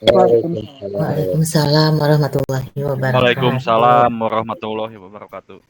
Waalaikumsalam. Waalaikumsalam warahmatullahi wabarakatuh. Waalaikumsalam warahmatullahi wabarakatuh.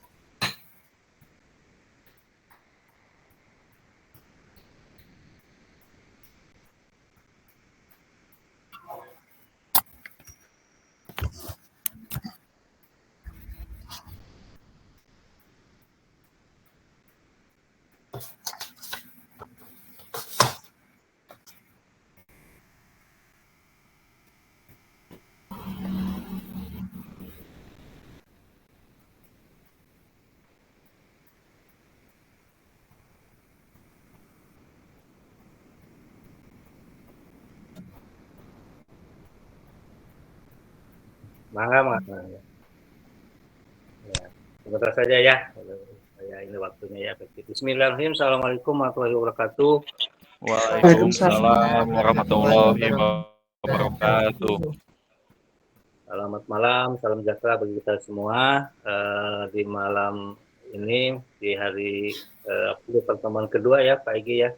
Mangga. Ya, sebentar saja ya. Saya ini waktunya ya. Bismillahirrahmanirrahim. Assalamualaikum warahmatullahi wabarakatuh. Waalaikumsalam warahmatullahi wabarakatuh. Selamat malam, salam sejahtera bagi kita semua. Di malam ini, di hari pertemuan kedua ya, Pak Egy ya.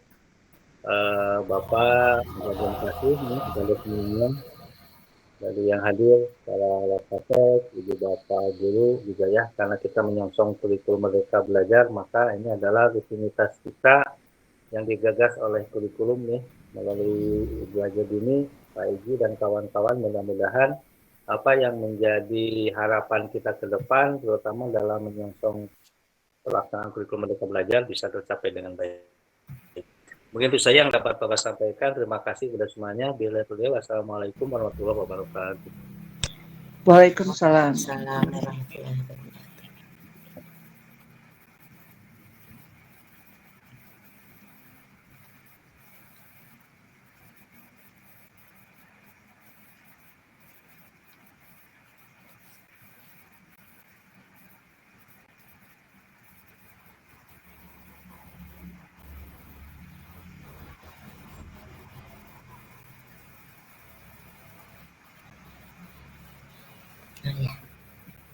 Bapak, terima kasih kepada semuanya dari yang hadir, para wakafet, ibu bapak guru juga ya, karena kita menyongsong kurikulum Merdeka Belajar, maka ini adalah rutinitas kita yang digagas oleh kurikulum nih melalui Ibu Haja Dini, Pak Egy dan kawan-kawan. Mudah-mudahan apa yang menjadi harapan kita ke depan, terutama dalam menyongsong pelaksanaan kurikulum Merdeka Belajar bisa tercapai dengan baik. Mungkin itu saja yang dapat Bapak sampaikan. Terima kasih kepada semuanya. Wassalamualaikum warahmatullahi wabarakatuh. Waalaikumsalam. Waalaikumsalam warahmatullahi wabarakatuh.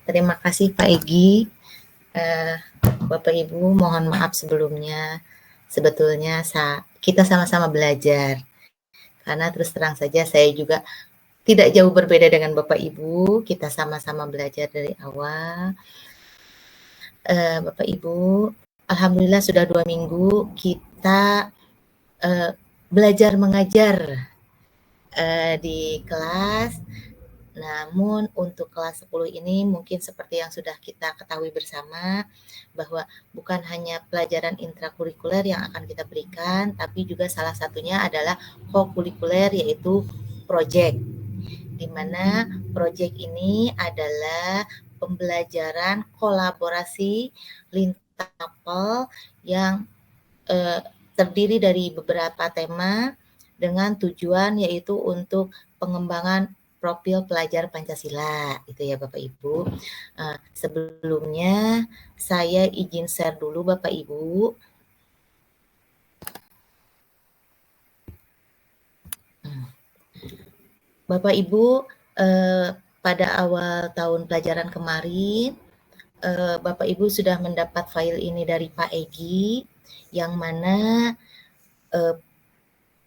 Terima kasih Pak Egy. Bapak Ibu, mohon maaf sebelumnya. Sebetulnya kita sama-sama belajar. Karena terus terang saja saya juga tidak jauh berbeda dengan Bapak Ibu. Kita sama-sama belajar dari awal. Bapak Ibu, alhamdulillah sudah 2 minggu kita belajar mengajar di kelas. Namun untuk kelas 10 ini mungkin seperti yang sudah kita ketahui bersama bahwa bukan hanya pelajaran intrakurikuler yang akan kita berikan, tapi juga salah satunya adalah kokurikuler, yaitu project. Di mana project ini adalah pembelajaran kolaborasi lintas mapel yang terdiri dari beberapa tema dengan tujuan yaitu untuk pengembangan profil pelajar Pancasila, itu ya Bapak Ibu. Sebelumnya saya izin share dulu Bapak Ibu. Bapak Ibu, pada awal tahun pelajaran kemarin, Bapak Ibu sudah mendapat file ini dari Pak Egy, yang mana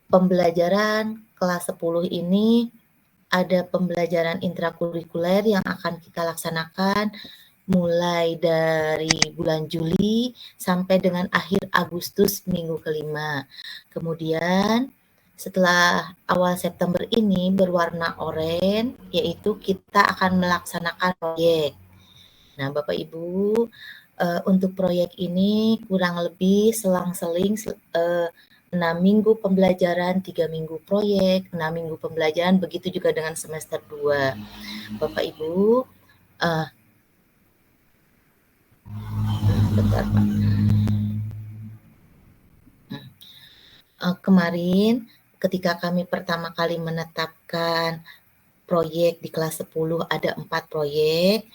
pembelajaran kelas 10 ini ada pembelajaran intrakurikuler yang akan kita laksanakan mulai dari bulan Juli sampai dengan akhir Agustus minggu kelima. Kemudian setelah awal September ini berwarna oranye, yaitu kita akan melaksanakan proyek. Nah Bapak Ibu, untuk proyek ini kurang lebih selang-seling 6 minggu pembelajaran, 3 minggu proyek, 6 minggu pembelajaran, begitu juga dengan semester 2. Bapak Ibu, bentar Pak. Kemarin ketika kami pertama kali menetapkan proyek di kelas 10 ada 4 proyek,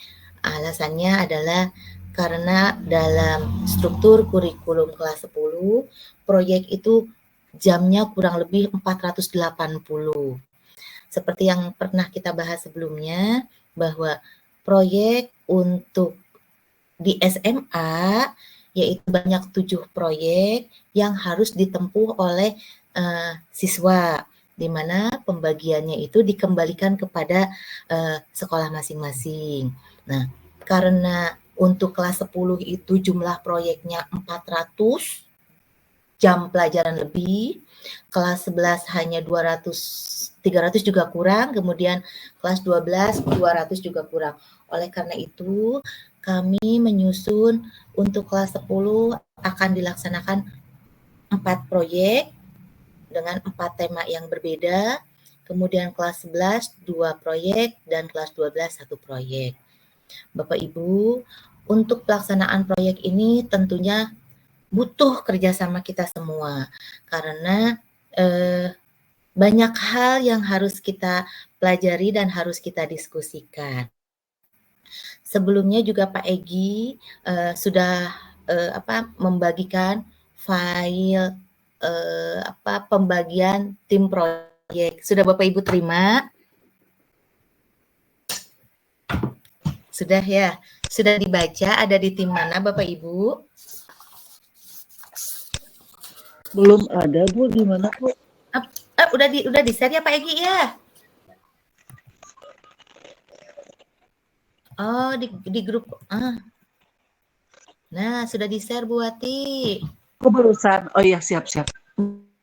alasannya adalah karena dalam struktur kurikulum kelas 10, proyek itu jamnya kurang lebih 480. Seperti yang pernah kita bahas sebelumnya, bahwa proyek untuk di SMA, yaitu banyak 7 proyek yang harus ditempuh oleh siswa. di mana pembagiannya itu dikembalikan kepada sekolah masing-masing. Nah, karena untuk kelas 10 itu jumlah proyeknya 400 jam pelajaran lebih, kelas 11 hanya 300 juga kurang, kemudian kelas 12 200 juga kurang. Oleh karena itu, kami menyusun untuk kelas 10 akan dilaksanakan 4 proyek dengan 4 tema yang berbeda, kemudian kelas 11 2 proyek, dan kelas 12 1 proyek. Bapak Ibu, untuk pelaksanaan proyek ini tentunya butuh kerjasama kita semua, karena banyak hal yang harus kita pelajari dan harus kita diskusikan. Sebelumnya juga Pak Egi sudah membagikan file pembagian tim proyek. Sudah Bapak Ibu terima? Sudah ya? Sudah dibaca ada di tim mana Bapak Ibu? Belum ada, Bu. Di mana, Bu? Udah di-share ya Pak Egi ya? Oh, di grup. Nah, sudah di-share Bu Wati. Oh, barusan. Oh iya, siap-siap.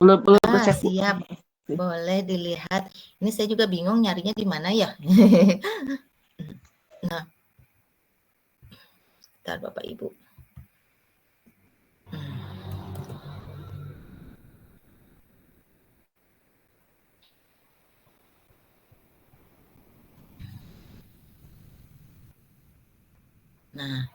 Belum ngecek, Bu. Siap. Boleh dilihat. Ini saya juga bingung nyarinya di mana ya. Nah, bentar Bapak Ibu. Nah,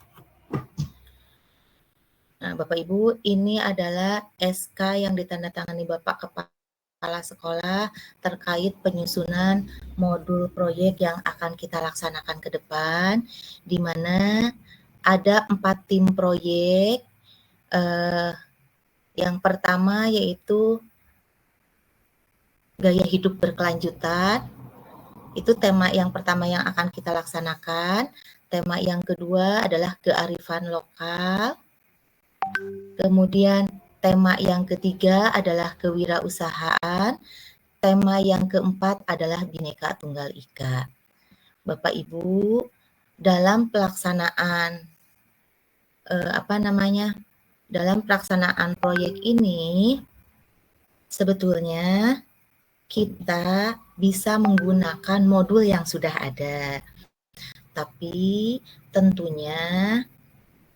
Bapak Ibu, ini adalah SK yang ditandatangani Bapak Kepala Sekolah terkait penyusunan modul proyek yang akan kita laksanakan ke depan, di mana ada 4 tim proyek. Yang pertama yaitu gaya hidup berkelanjutan. Itu tema yang pertama yang akan kita laksanakan. Tema yang kedua adalah kearifan lokal. Kemudian tema yang ketiga adalah kewirausahaan. Tema yang keempat adalah Bhinneka Tunggal Ika. Bapak Ibu, dalam pelaksanaan dalam pelaksanaan proyek ini sebetulnya kita bisa menggunakan modul yang sudah ada. Tapi tentunya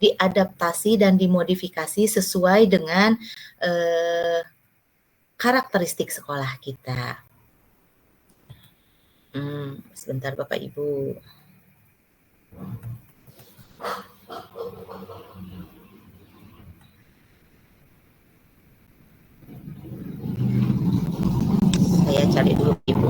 diadaptasi dan dimodifikasi sesuai dengan karakteristik sekolah kita. Sebentar Bapak Ibu. Saya cari dulu Ibu.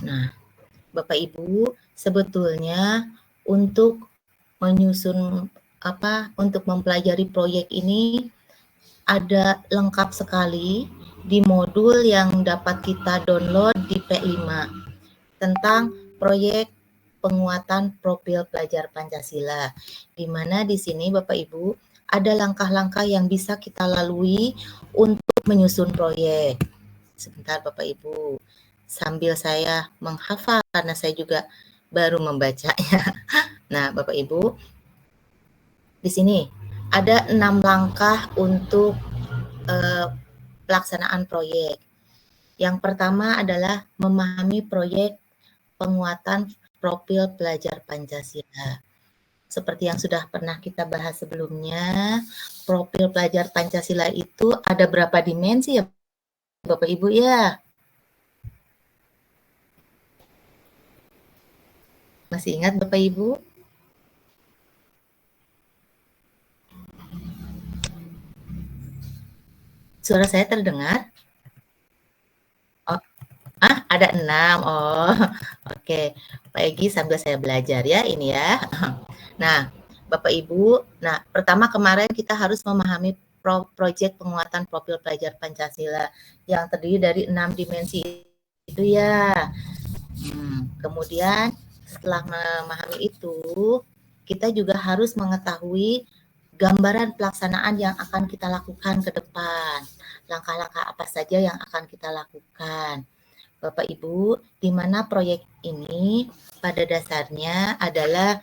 Nah, Bapak Ibu, sebetulnya untuk menyusun untuk mempelajari proyek ini ada lengkap sekali di modul yang dapat kita download di P5 tentang proyek penguatan profil pelajar Pancasila, di mana di sini Bapak Ibu ada langkah-langkah yang bisa kita lalui untuk menyusun proyek. Sebentar Bapak Ibu, sambil saya menghafal karena saya juga baru membacanya. Nah, Bapak Ibu, di sini ada 6 langkah untuk pelaksanaan proyek. Yang pertama adalah memahami proyek penguatan profil pelajar Pancasila. Seperti yang sudah pernah kita bahas sebelumnya, profil pelajar Pancasila itu ada berapa dimensi ya Bapak Ibu ya? Masih ingat Bapak Ibu? Suara saya terdengar? Oh, ada 6. Oh, oke. Pak Egi sambil saya belajar ya ini ya. Nah, Bapak Ibu, pertama kemarin kita harus memahami proyek penguatan profil pelajar Pancasila yang terdiri dari 6 dimensi itu ya. Kemudian setelah memahami itu, kita juga harus mengetahui gambaran pelaksanaan yang akan kita lakukan ke depan. Langkah-langkah apa saja yang akan kita lakukan. Bapak Ibu, di mana proyek ini pada dasarnya adalah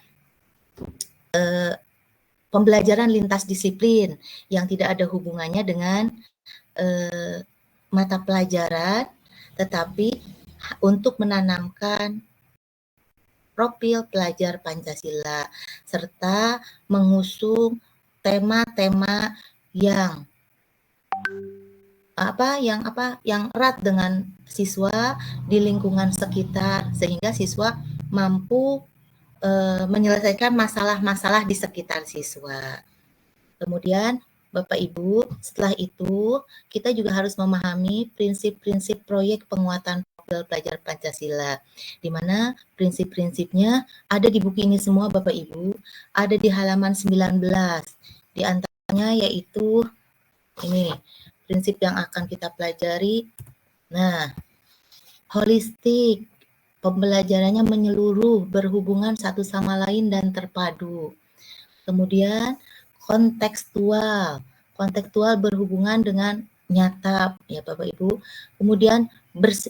pembelajaran lintas disiplin yang tidak ada hubungannya dengan mata pelajaran, tetapi untuk menanamkan profil pelajar Pancasila serta mengusung tema-tema yang erat dengan siswa di lingkungan sekitar sehingga siswa mampu menyelesaikan masalah-masalah di sekitar siswa. Kemudian Bapak Ibu, setelah itu kita juga harus memahami prinsip-prinsip proyek penguatan profil pelajar Pancasila, di mana prinsip-prinsipnya ada di buku ini semua Bapak Ibu, ada di halaman 19. Di antaranya yaitu ini, prinsip yang akan kita pelajari. Nah, holistik, pembelajarannya menyeluruh, berhubungan satu sama lain dan terpadu. Kemudian kontekstual berhubungan dengan nyata ya Bapak Ibu. Kemudian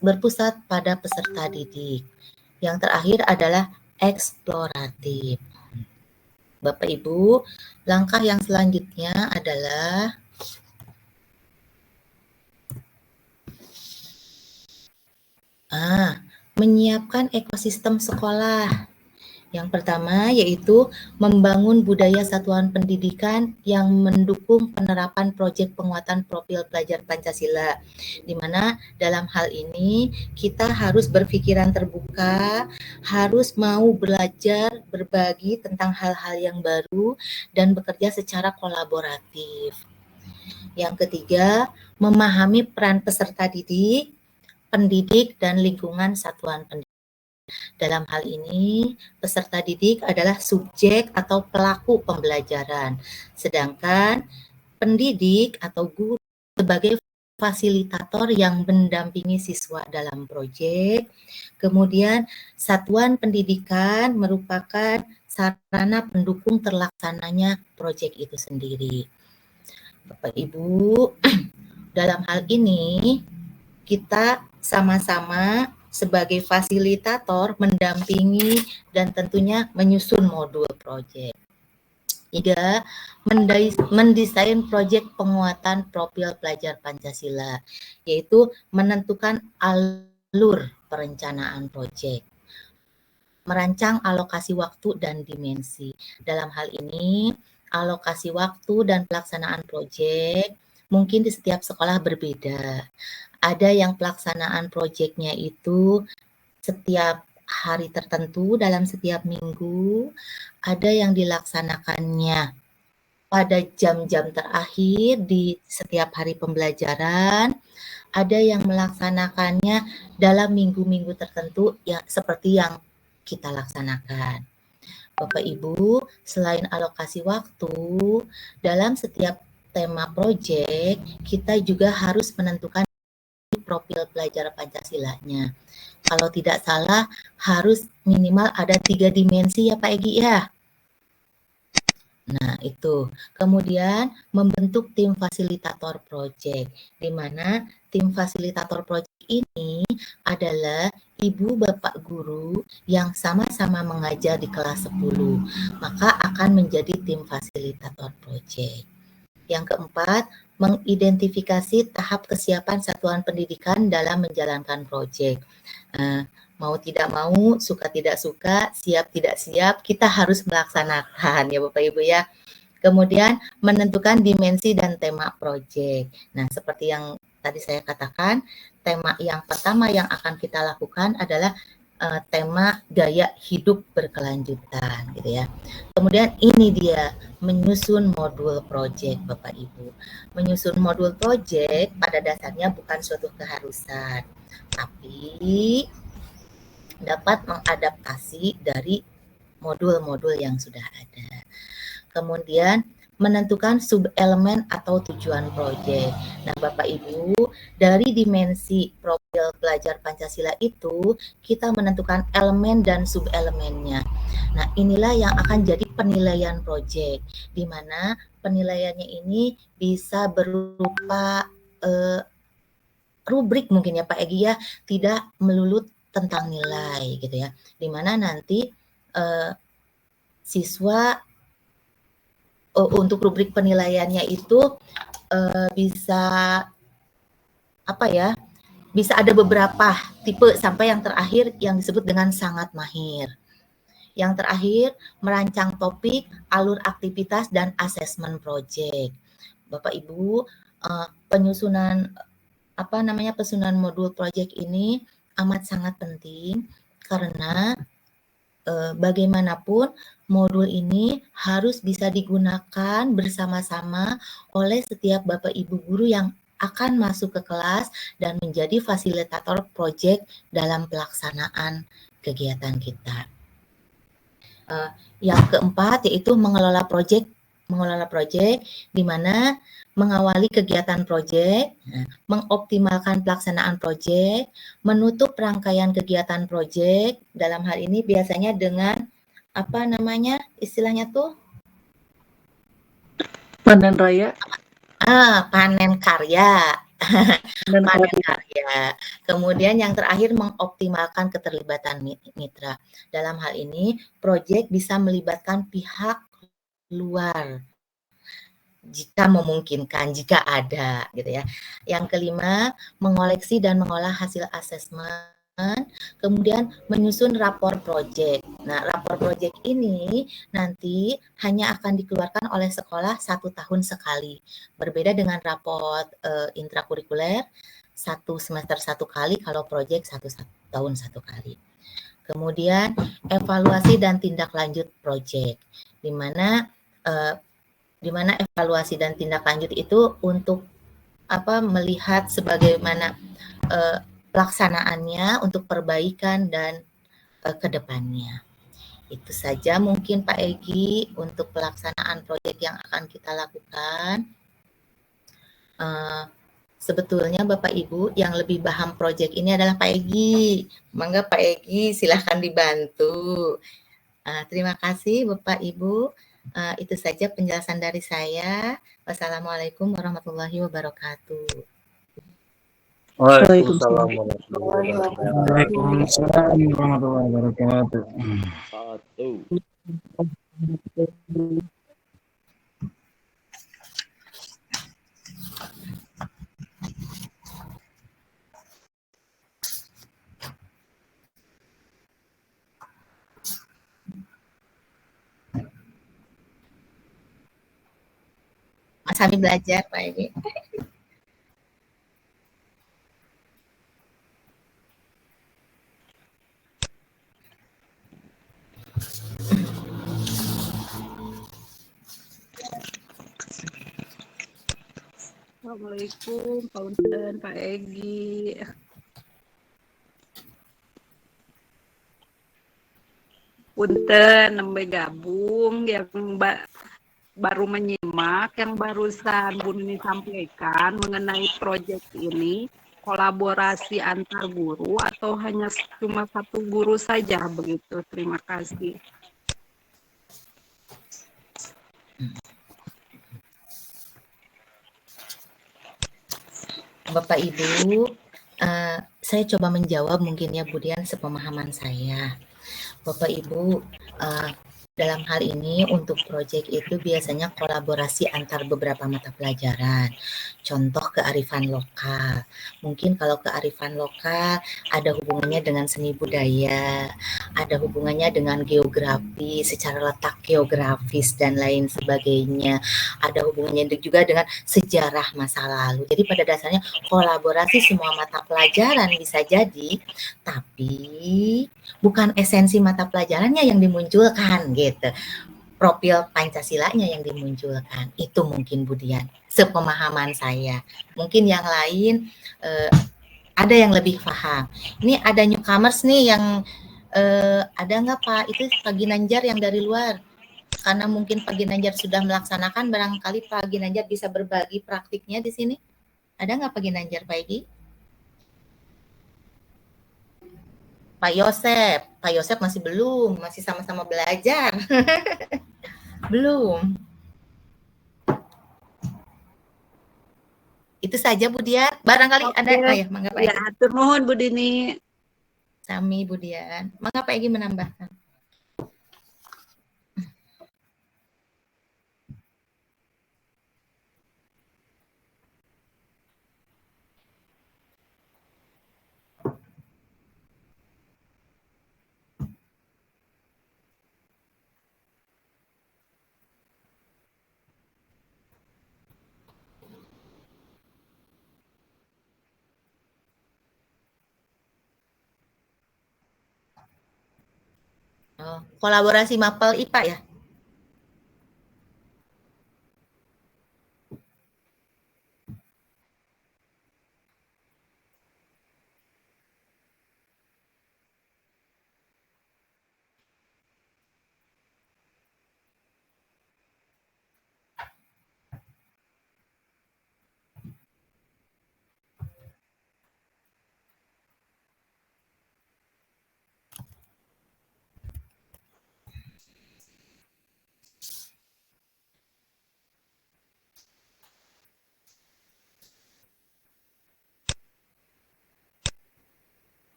berpusat pada peserta didik. Yang terakhir adalah eksploratif. Bapak Ibu, langkah yang selanjutnya adalah menyiapkan ekosistem sekolah. Yang pertama yaitu membangun budaya satuan pendidikan yang mendukung penerapan proyek penguatan profil pelajar Pancasila, di mana dalam hal ini kita harus berpikiran terbuka, harus mau belajar, berbagi tentang hal-hal yang baru, dan bekerja secara kolaboratif. Yang ketiga, memahami peran peserta didik, pendidik, dan lingkungan satuan pendidikan. Dalam hal ini, peserta didik adalah subjek atau pelaku pembelajaran, sedangkan pendidik atau guru sebagai fasilitator yang mendampingi siswa dalam proyek. Kemudian, satuan pendidikan merupakan sarana pendukung terlaksananya proyek itu sendiri. Bapak Ibu, dalam hal ini kita sama-sama sebagai fasilitator mendampingi dan tentunya menyusun modul proyek. 3. Mendesain proyek penguatan profil pelajar Pancasila, yaitu menentukan alur perencanaan proyek. Merancang alokasi waktu dan dimensi. Dalam hal ini, alokasi waktu dan pelaksanaan proyek mungkin di setiap sekolah berbeda. Ada yang pelaksanaan proyeknya itu setiap hari tertentu dalam setiap minggu, ada yang dilaksanakannya pada jam-jam terakhir di setiap hari pembelajaran, ada yang melaksanakannya dalam minggu-minggu tertentu yang seperti yang kita laksanakan. Bapak Ibu, selain alokasi waktu, dalam setiap tema proyek, kita juga harus menentukan profil pelajar Pancasila-nya. Kalau tidak salah, harus minimal ada 3 dimensi ya Pak Egi ya. Nah, itu. Kemudian membentuk tim fasilitator proyek, di mana tim fasilitator proyek ini adalah ibu bapak guru yang sama-sama mengajar di kelas 10, maka akan menjadi tim fasilitator proyek. Yang keempat, mengidentifikasi tahap kesiapan satuan pendidikan dalam menjalankan proyek. Mau tidak mau, suka tidak suka, siap tidak siap, kita harus melaksanakan ya Bapak Ibu ya. Kemudian menentukan dimensi dan tema proyek. Nah, seperti yang tadi saya katakan, tema yang pertama yang akan kita lakukan adalah tema gaya hidup berkelanjutan gitu ya. Kemudian ini dia menyusun modul proyek Bapak Ibu. Menyusun modul proyek pada dasarnya bukan suatu keharusan, tapi dapat mengadaptasi dari modul-modul yang sudah ada. Kemudian menentukan sub-elemen atau tujuan proyek. Nah, Bapak Ibu, dari dimensi profil pelajar Pancasila itu, kita menentukan elemen dan sub-elemennya. Nah, inilah yang akan jadi penilaian proyek, di mana penilaiannya ini bisa berupa rubrik mungkin ya Pak Egi ya, tidak melulu tentang nilai gitu ya, di mana nanti siswa untuk rubrik penilaiannya itu bisa apa ya, bisa ada beberapa tipe sampai yang terakhir yang disebut dengan sangat mahir. Yang terakhir merancang topik, alur aktivitas dan asesmen project. Bapak Ibu, penyusunan penyusunan modul project ini amat sangat penting karena bagaimanapun modul ini harus bisa digunakan bersama-sama oleh setiap Bapak Ibu guru yang akan masuk ke kelas dan menjadi fasilitator proyek dalam pelaksanaan kegiatan kita. Yang keempat yaitu mengelola proyek, di mana mengawali kegiatan proyek, mengoptimalkan pelaksanaan proyek, menutup rangkaian kegiatan proyek, dalam hal ini biasanya dengan istilahnya tuh? Panen raya. Panen karya. Panen karya. Kemudian yang terakhir mengoptimalkan keterlibatan mitra. Dalam hal ini, proyek bisa melibatkan pihak luar jika memungkinkan, jika ada gitu ya. Yang kelima, mengoleksi dan mengolah hasil asesmen, kemudian menyusun rapor proyek. Nah, rapor proyek ini nanti hanya akan dikeluarkan oleh sekolah 1 tahun sekali. Berbeda dengan rapor intrakurikuler 1 semester 1 kali, kalau proyek 1 tahun 1 kali. Kemudian evaluasi dan tindak lanjut proyek, di mana evaluasi dan tindak lanjut itu untuk melihat sebagaimana pelaksanaannya untuk perbaikan dan kedepannya. Itu saja mungkin Pak Egi untuk pelaksanaan proyek yang akan kita lakukan. Sebetulnya Bapak Ibu yang lebih paham proyek ini adalah Pak Egi. Mangga Pak Egi silahkan dibantu. Terima kasih Bapak Ibu. Itu saja penjelasan dari saya. Wassalamualaikum warahmatullahi wabarakatuh. Waalaikumsalam warahmatullahi wabarakatuh. Waalaikumsalam warahmatullahi wabarakatuh. Sambil belajar Pak Egi. Assalamualaikum Pak Unten, Pak Egi. Punten nembe gabung yang baru menyimak yang barusan Bu Nini sampaikan mengenai proyek ini, kolaborasi antar guru atau hanya cuma satu guru saja begitu. Terima kasih. Bapak Ibu, saya coba menjawab mungkin ya Bu Dian sepemahaman saya. Bapak Ibu, dalam hal ini untuk proyek itu biasanya kolaborasi antar beberapa mata pelajaran. Contoh kearifan lokal. Mungkin kalau kearifan lokal ada hubungannya dengan seni budaya, ada hubungannya dengan geografi, secara letak geografis dan lain sebagainya. Ada hubungannya juga dengan sejarah masa lalu. Jadi pada dasarnya kolaborasi semua mata pelajaran bisa jadi, tapi bukan esensi mata pelajarannya yang dimunculkan gitu. Profil Pancasilanya yang dimunculkan. Itu mungkin Bu Dian, sepemahaman saya. Mungkin yang lain ada yang lebih paham. Ini ada newcomers nih yang ada nggak Pak? Itu Pak Ginanjar yang dari luar. karena mungkin Pak Ginanjar sudah melaksanakan, barangkali Pak Ginanjar bisa berbagi praktiknya di sini. Ada nggak Pak Ginanjar, Pak Egi? Pak Yosep masih belum, masih sama-sama belajar. Belum. Itu saja Bu Dian. Barangkali ada ya, mangga Pak Egi. Ya, atur nuhun Bu Dini. Sami Bu Dian. Mangga Pak Egi menambahkan. Oh, kolaborasi Mapel IPA ya?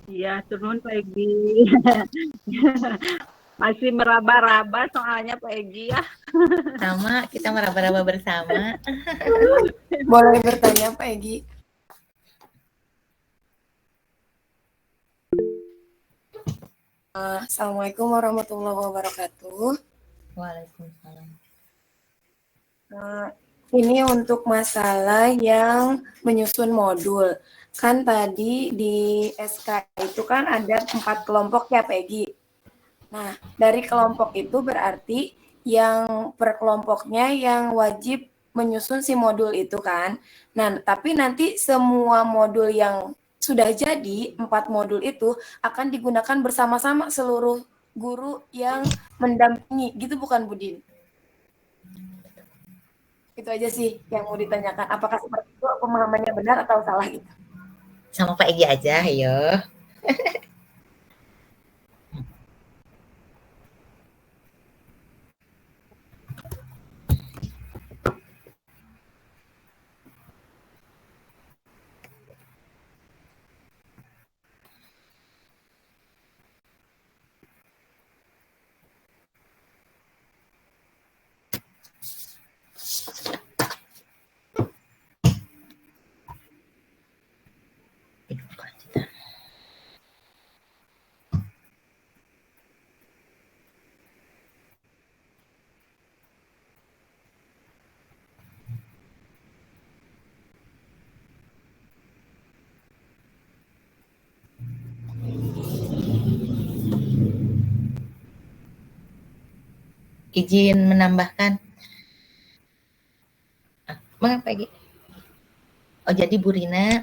Iya, atur nuhun Pak Egi. Masih meraba-raba soalnya Pak Egi ya. Sama, kita meraba-raba bersama. Boleh bertanya Pak Egi? Assalamualaikum warahmatullahi wabarakatuh. Waalaikumsalam. Ini untuk masalah yang menyusun modul. Kan tadi di SK itu kan ada 4 kelompok ya Pak Egi. Nah, dari kelompok itu berarti yang per kelompoknya yang wajib menyusun si modul itu kan. Nah, tapi nanti semua modul yang sudah jadi, 4 modul itu akan digunakan bersama-sama seluruh guru yang mendampingi, gitu bukan Budin? Itu aja sih yang mau ditanyakan. Apakah seperti itu pemahamannya benar atau salah gitu? Sama Pak Egi aja, ayo. Izin menambahkan. Mengapa Egi? Oh, jadi Bu Rina,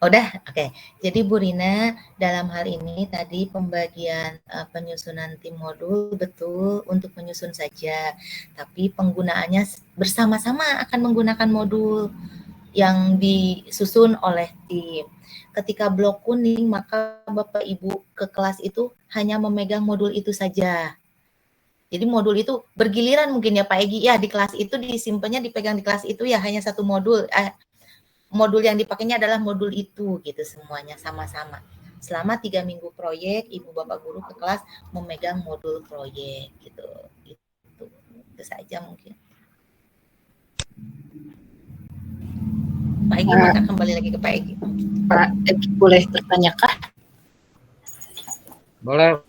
udah, oke. Jadi Bu Rina, dalam hal ini tadi pembagian penyusunan tim modul betul untuk menyusun saja, tapi penggunaannya bersama-sama akan menggunakan modul yang disusun oleh tim. Ketika blok kuning, maka Bapak Ibu ke kelas itu hanya memegang modul itu saja. Jadi modul itu bergiliran mungkin ya Pak Egi, ya di kelas itu disimpannya dipegang di kelas itu ya hanya satu modul. Modul yang dipakainya adalah modul itu gitu semuanya sama-sama. Selama 3 minggu proyek, Ibu Bapak Guru ke kelas memegang modul proyek gitu. Itu saja mungkin. Pak Egi, maka kembali lagi ke Pak Egi. Pak Egi, boleh bertanyakah? Boleh.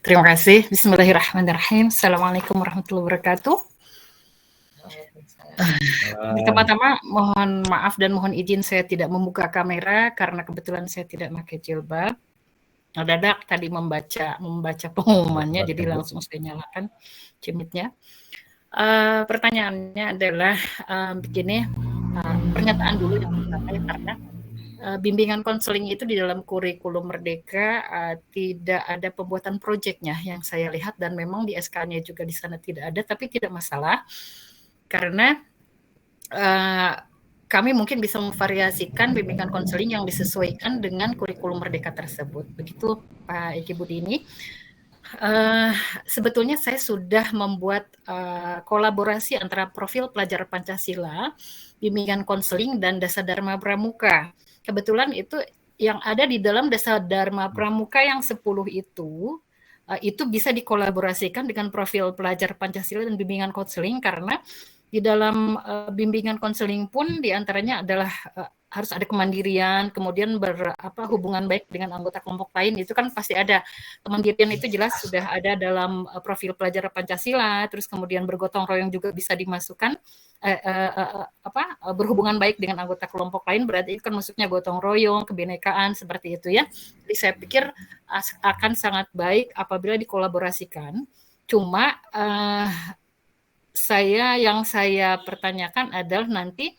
Terima kasih. Bismillahirrahmanirrahim. Assalamualaikum warahmatullahi wabarakatuh. Pertama-tama mohon maaf dan mohon izin saya tidak membuka kamera karena kebetulan saya tidak pakai jilbab. Dadak tadi membaca pengumumannya, jadi langsung saya nyalakan cimitnya. Pertanyaannya adalah begini, pernyataan dulu yang pertama ya, karena bimbingan konseling itu di dalam kurikulum Merdeka tidak ada pembuatan proyeknya yang saya lihat, dan memang di SK-nya juga di sana tidak ada, tapi tidak masalah karena kami mungkin bisa memvariasikan bimbingan konseling yang disesuaikan dengan kurikulum Merdeka tersebut. Begitu Pak Eki Budini. Sebetulnya saya sudah membuat kolaborasi antara profil pelajar Pancasila, bimbingan konseling, dan Dasar Dharma Pramuka. Kebetulan itu yang ada di dalam Dasar Dharma Pramuka yang 10 itu bisa dikolaborasikan dengan profil pelajar Pancasila dan bimbingan konseling, karena di dalam bimbingan konseling pun diantaranya adalah harus ada kemandirian, kemudian hubungan baik dengan anggota kelompok lain, itu kan pasti ada. Kemandirian itu jelas sudah ada dalam profil pelajar Pancasila, terus kemudian bergotong royong juga bisa dimasukkan, berhubungan baik dengan anggota kelompok lain, berarti itu kan maksudnya gotong royong, kebinekaan, seperti itu ya. Jadi saya pikir akan sangat baik apabila dikolaborasikan. Cuma yang saya pertanyakan adalah nanti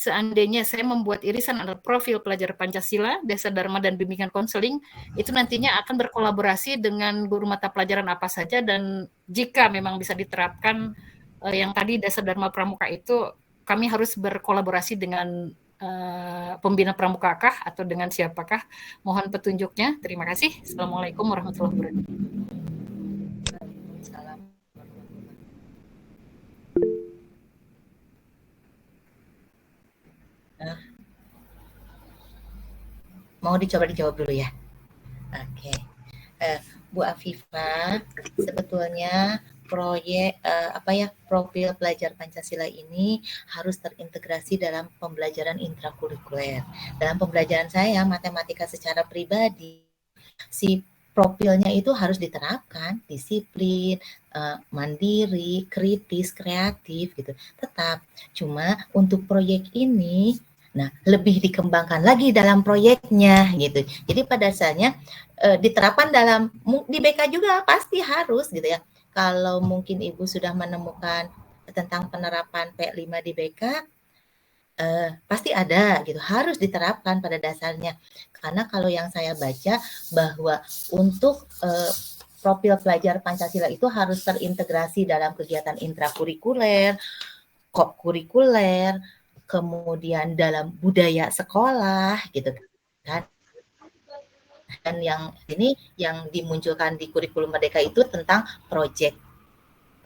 seandainya saya membuat irisan antara profil pelajar Pancasila, Dasar Dharma, dan bimbingan konseling, itu nantinya akan berkolaborasi dengan guru mata pelajaran apa saja, dan jika memang bisa diterapkan yang tadi Dasar Dharma Pramuka itu, kami harus berkolaborasi dengan pembina pramuka kah atau dengan siapakah? Mohon petunjuknya. Terima kasih. Assalamualaikum warahmatullahi wabarakatuh. Mau dicoba dijawab dulu ya. Oke. Bu Afifah, sebetulnya proyek profil pelajar Pancasila ini harus terintegrasi dalam pembelajaran intrakurikuler. Dalam pembelajaran saya matematika secara pribadi, si profilnya itu harus diterapkan, disiplin, mandiri, kritis, kreatif gitu. Tetap, cuma untuk proyek ini lebih dikembangkan lagi dalam proyeknya gitu. Jadi pada dasarnya diterapkan di BK juga pasti harus gitu ya. Kalau mungkin Ibu sudah menemukan tentang penerapan P5 di BK, pasti ada gitu, harus diterapkan pada dasarnya. Karena kalau yang saya baca bahwa untuk profil pelajar Pancasila itu harus terintegrasi dalam kegiatan intrakurikuler, kopkurikuler, kemudian dalam budaya sekolah gitu kan. Dan yang ini yang dimunculkan di kurikulum Merdeka itu tentang proyek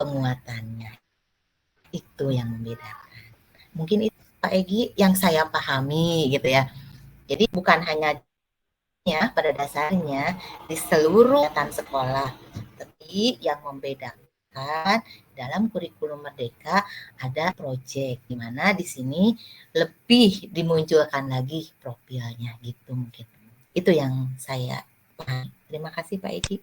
penguatannya. Itu yang membedakan. Mungkin itu Pak Egi yang saya pahami gitu ya. Jadi bukan hanya pada dasarnya di seluruh kegiatan sekolah, tapi yang membedakan dalam kurikulum Merdeka ada proyek, di mana di sini lebih dimunculkan lagi profilnya gitu mungkin. Itu yang saya pahami. Terima kasih Pak Egi.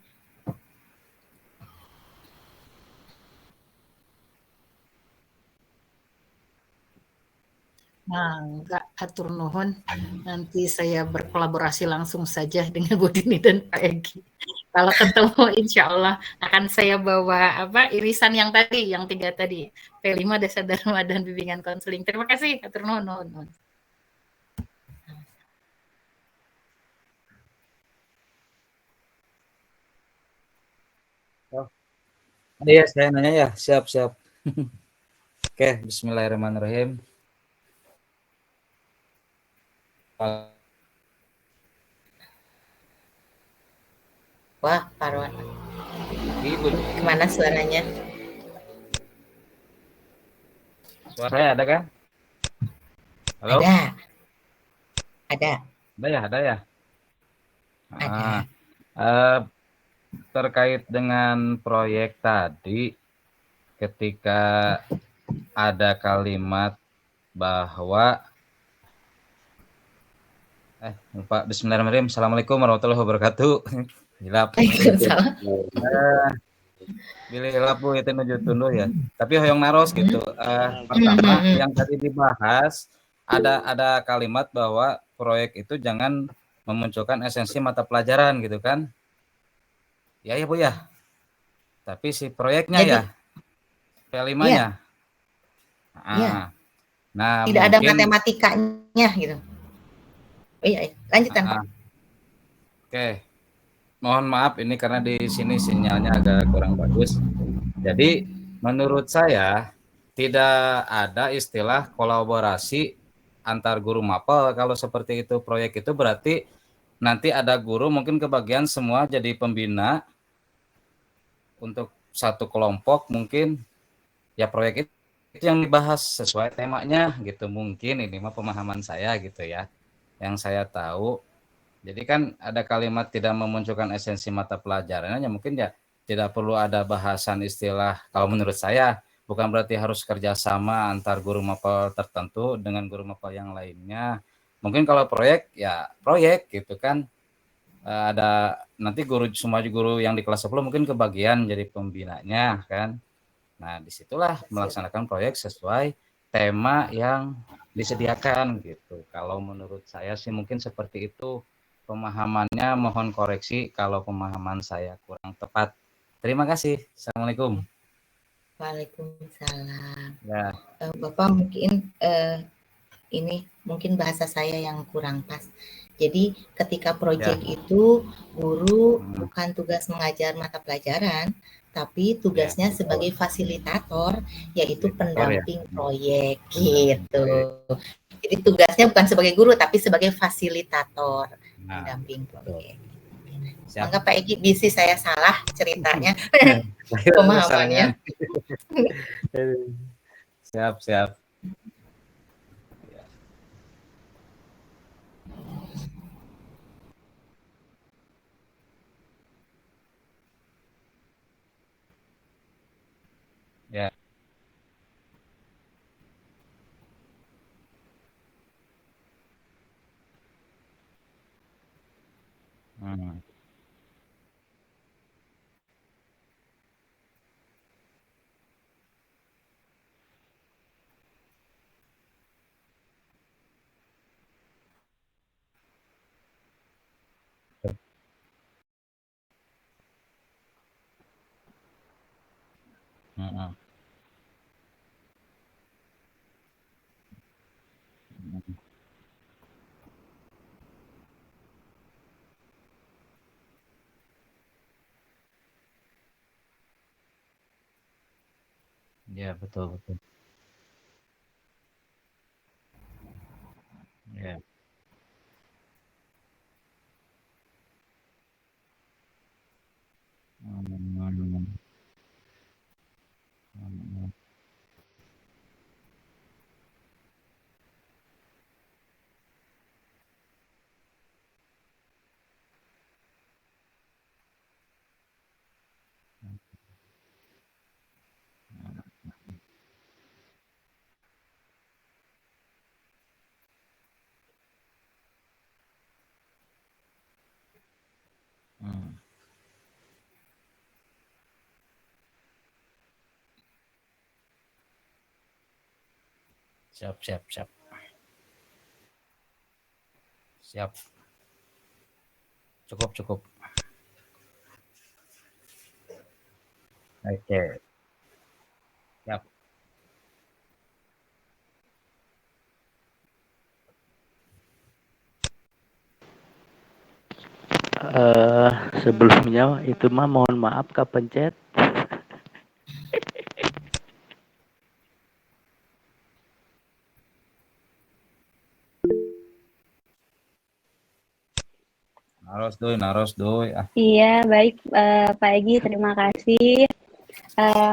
Enggak, atur nuhun. Nanti saya berkolaborasi langsung saja dengan Bu Dini dan Pak Egi. Kalau ketemu insya Allah akan saya bawa irisan yang tadi, yang 3 tadi. P5, Dasar Dharma, dan bimbingan konseling. Terima kasih, atur nuhun. Iya, saya nanya ya. Siap. Oke, bismillahirrahmanirrahim. Wah, Parwan. Gimana suaranya? Suara saya ada kan? Halo? Ada. Ada ya? Ada. Terkait dengan proyek tadi, ketika ada kalimat bahwa lupa. Bismillahirrahmanirrahim. Assalamualaikum warahmatullahi wabarakatuh. Hilap. Bilih hilap Bu itu nuju tunduh ya. Tapi hoyong naros gitu. Pertama yang tadi dibahas ada kalimat bahwa proyek itu jangan memunculkan esensi mata pelajaran gitu kan. Ya Bu ya. Tapi si proyeknya ya P5-nya. Nah, tidak ada matematikanya gitu. Oh iya, lanjutan Pak. Oke, mohon maaf ini karena di sini sinyalnya agak kurang bagus. Jadi menurut saya tidak ada istilah kolaborasi antar guru mapel. Kalau seperti itu proyek itu berarti nanti ada guru mungkin kebagian semua jadi pembina untuk satu kelompok, mungkin ya proyek itu yang dibahas sesuai temanya gitu, mungkin ini mah pemahaman saya gitu ya, yang saya tahu. Jadi kan ada kalimat tidak memunculkan esensi mata pelajarannya, mungkin ya tidak perlu ada bahasan istilah. Kalau menurut saya bukan berarti harus kerjasama antar guru mapel tertentu dengan guru mapel yang lainnya. Mungkin kalau proyek ya proyek gitu kan. Ada nanti guru semua guru yang di kelas 10 mungkin kebagian jadi pembinanya kan. Nah, disitulah melaksanakan proyek sesuai tema yang disediakan gitu. Kalau menurut saya sih mungkin seperti itu pemahamannya. Mohon koreksi kalau pemahaman saya kurang tepat. Terima kasih. Assalamualaikum. Waalaikumsalam. Ya. Bapak mungkin ini mungkin bahasa saya yang kurang pas. Jadi ketika proyek itu guru bukan tugas mengajar mata pelajaran, tapi tugasnya sebagai fasilitator, yaitu pendamping proyek gitu. Jadi tugasnya bukan sebagai guru, tapi sebagai fasilitator, pendamping proyek. Maka Pak Egi, bisi saya salah ceritanya, pemahamannya. Siap. Ya. Ya, betul. Ya. Siap. Cukup. Oke. Siap. Sebelumnya itu mah mohon maaf kepencet. Naros doi. Iya, baik Pak Egi, terima kasih.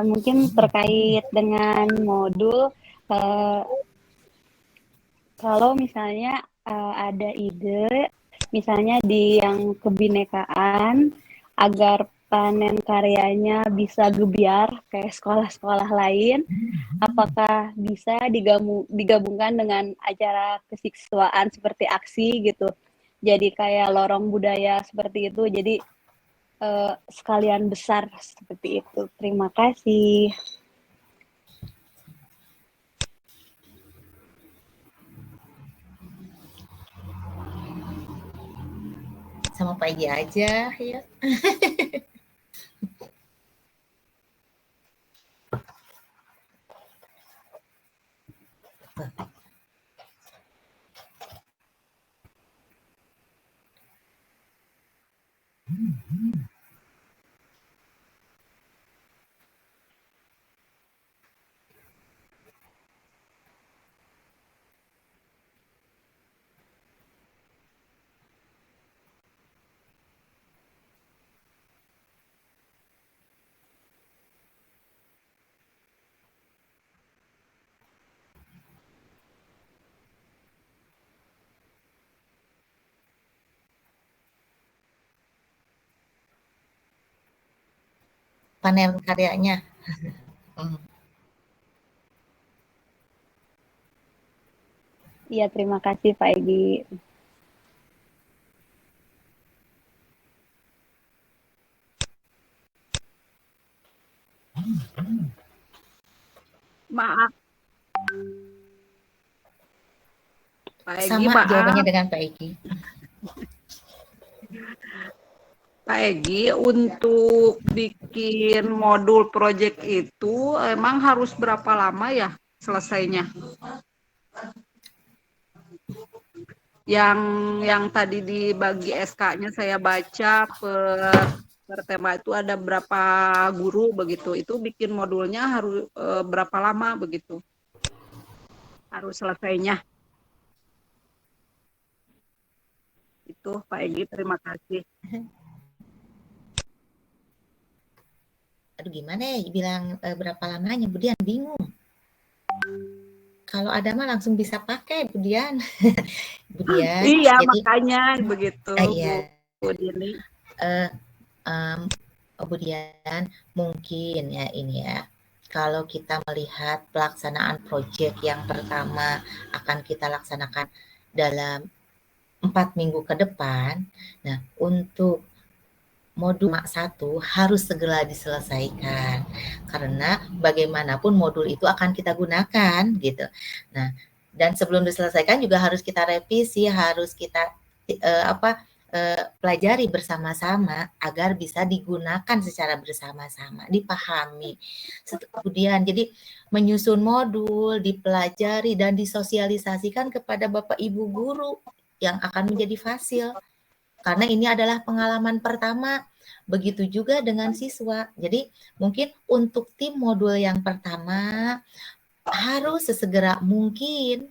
Mungkin terkait dengan modul, kalau misalnya ada ide, misalnya di yang kebinekaan, agar panen karyanya bisa gebiar kayak sekolah-sekolah lain, apakah bisa digabungkan dengan acara kesiswaan seperti aksi gitu? Jadi kayak lorong budaya seperti itu, jadi sekalian besar seperti itu. Terima kasih. Sama Pak Egi aja ya. panen karyanya. Iya, terima kasih Pak Egi. Maaf, Pak Egi, Sama jawabannya maaf. dengan Pak Egi. Pak Egi, untuk bikin modul project itu emang harus berapa lama ya selesainya? Yang tadi dibagi SK-nya saya baca per tema itu ada berapa guru begitu. Itu bikin modulnya harus berapa lama begitu? Harus selesainya. Itu Pak Egi, terima kasih. Aduh gimana ya bilang berapa lamanya, Bu Dian bingung. Kalau ada mah langsung bisa pakai, Bu Dian. Bu Dian. Iya, jadi, makanya begitu, iya. Bu Dini. Bu Dian, mungkin ya ini ya, kalau kita melihat pelaksanaan proyek yang pertama akan kita laksanakan dalam 4 minggu ke depan, nah untuk modul 1 harus segera diselesaikan karena bagaimanapun modul itu akan kita gunakan gitu. Nah, dan sebelum diselesaikan juga harus kita revisi, harus kita pelajari bersama-sama agar bisa digunakan secara bersama-sama, dipahami. Kemudian jadi menyusun modul, dipelajari dan disosialisasikan kepada Bapak Ibu guru yang akan menjadi fasil. Karena ini adalah pengalaman pertama, begitu juga dengan siswa. Jadi mungkin untuk tim modul yang pertama harus sesegera mungkin.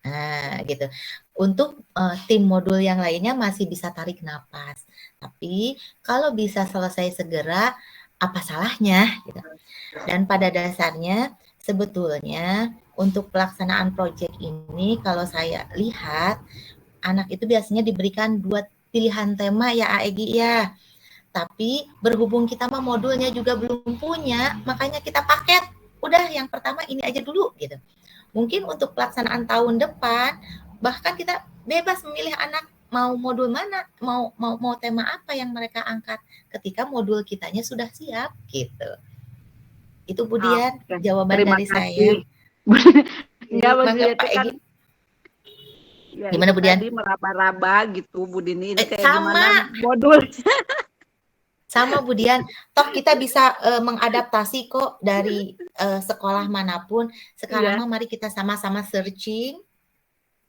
Nah, gitu. Untuk tim modul yang lainnya masih bisa tarik napas. Tapi kalau bisa selesai segera, apa salahnya? Gitu. Dan pada dasarnya sebetulnya untuk pelaksanaan proyek ini kalau saya lihat anak itu biasanya diberikan 2 pilihan tema ya Aegi ya. Tapi berhubung kita mah modulnya juga belum punya, makanya kita paket. Udah yang pertama ini aja dulu gitu. Mungkin untuk pelaksanaan tahun depan bahkan kita bebas memilih anak mau modul mana, mau tema apa yang mereka angkat ketika modul kitanya sudah siap gitu. Itu Bu Dian, jawaban Terima dari kasih. saya. Enggak Mangga Pak kan Egi. Ya, Gimana Bu Dian? tadi meraba-raba gitu Bu Dini ini kayak sama. gimana modul. Sama Bu Dian, toh kita bisa mengadaptasi kok dari sekolah manapun. Sekarang mah mari kita sama-sama searching.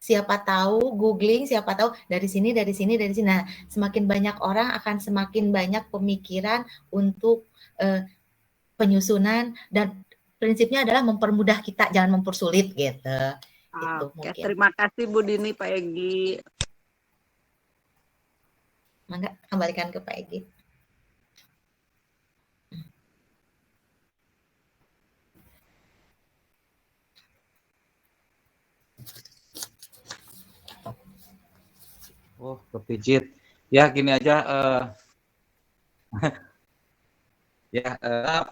Siapa tahu googling, siapa tahu dari sini. Nah, semakin banyak orang akan semakin banyak pemikiran untuk penyusunan dan prinsipnya adalah mempermudah kita, jangan mempersulit gitu. Itu Oke, mungkin. terima kasih Bu Dini, Pak Egi. Mangga kembalikan ke Pak Egi. Oh, kepijit. Ya, gini aja. Dengan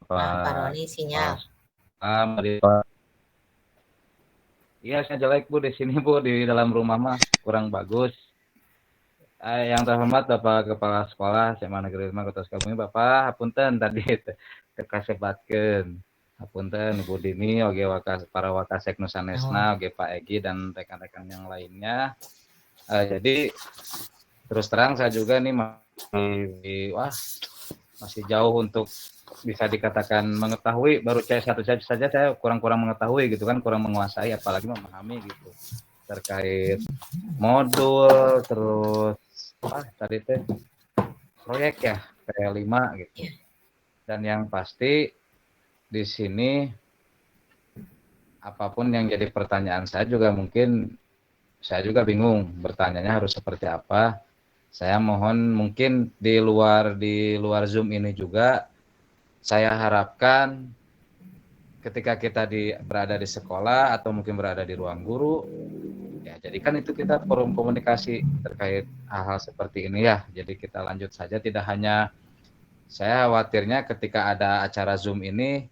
Pak Roni sinyal. Iya, saya jelek Bu di sini Bu, di dalam rumah mah kurang bagus. Yang terhormat Bapak Kepala Sekolah SMA Negeri 5 Kota Sukabumi, Bapak hapunten tadi terkasebatkeun. Hapunten Ibu Dini, oge para Wakasek Nusanesna, oge Pak Egi dan rekan-rekan yang lainnya. Jadi terus terang saya juga nih masih jauh untuk bisa dikatakan mengetahui, baru C1 saja saya kurang mengetahui gitu kan, kurang menguasai apalagi memahami gitu terkait modul, terus tadi teh proyek ya P5 gitu. Dan yang pasti di sini apapun yang jadi pertanyaan saya juga mungkin saya juga bingung bertanyanya harus seperti apa. Saya mohon mungkin di luar Zoom ini juga saya harapkan ketika kita berada di sekolah atau mungkin berada di ruang guru, ya jadi kan itu kita forum komunikasi terkait hal-hal seperti ini ya. Jadi kita lanjut saja, tidak hanya saya khawatirnya ketika ada acara Zoom ini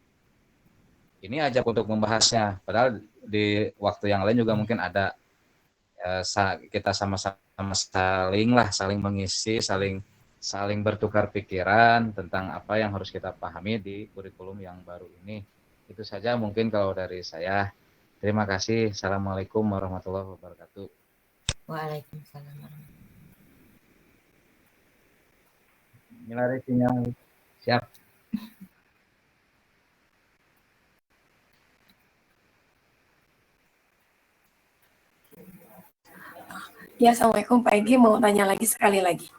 ajak untuk membahasnya. Padahal di waktu yang lain juga mungkin ada kita sama-sama saling mengisi, saling bertukar pikiran tentang apa yang harus kita pahami di kurikulum yang baru ini. Itu saja mungkin kalau dari saya. Terima kasih. Assalamualaikum warahmatullahi wabarakatuh. Waalaikumsalam warahmatullahi Milari sinyal. Siap. Ya, Assalamualaikum Pak Egi, mau tanya lagi sekali lagi.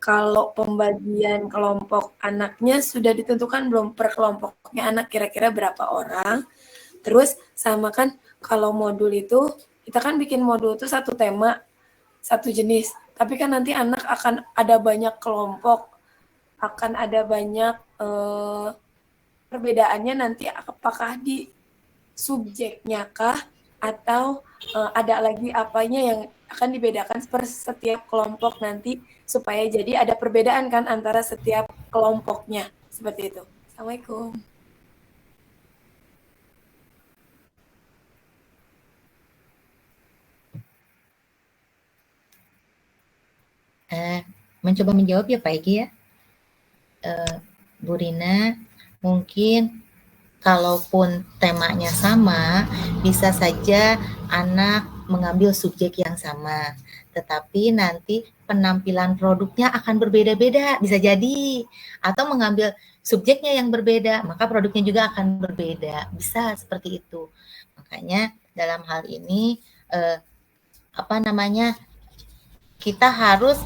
Kalau pembagian kelompok anaknya sudah ditentukan belum per kelompoknya anak kira-kira berapa orang? Terus sama kan kalau modul itu, kita kan bikin modul itu satu tema, satu jenis. Tapi kan nanti anak akan ada banyak kelompok, akan ada banyak perbedaannya nanti apakah di subjeknya kah atau ada lagi apanya yang akan dibedakan per setiap kelompok nanti supaya jadi ada perbedaan kan antara setiap kelompoknya seperti itu. Assalamualaikum. mencoba menjawab ya Pak Egi ya. Bu Rina, mungkin kalaupun temanya sama, bisa saja anak mengambil subjek yang sama, tetapi nanti penampilan produknya akan berbeda-beda, bisa jadi, atau mengambil subjeknya yang berbeda, maka produknya juga akan berbeda, bisa seperti itu. Makanya dalam hal ini kita harus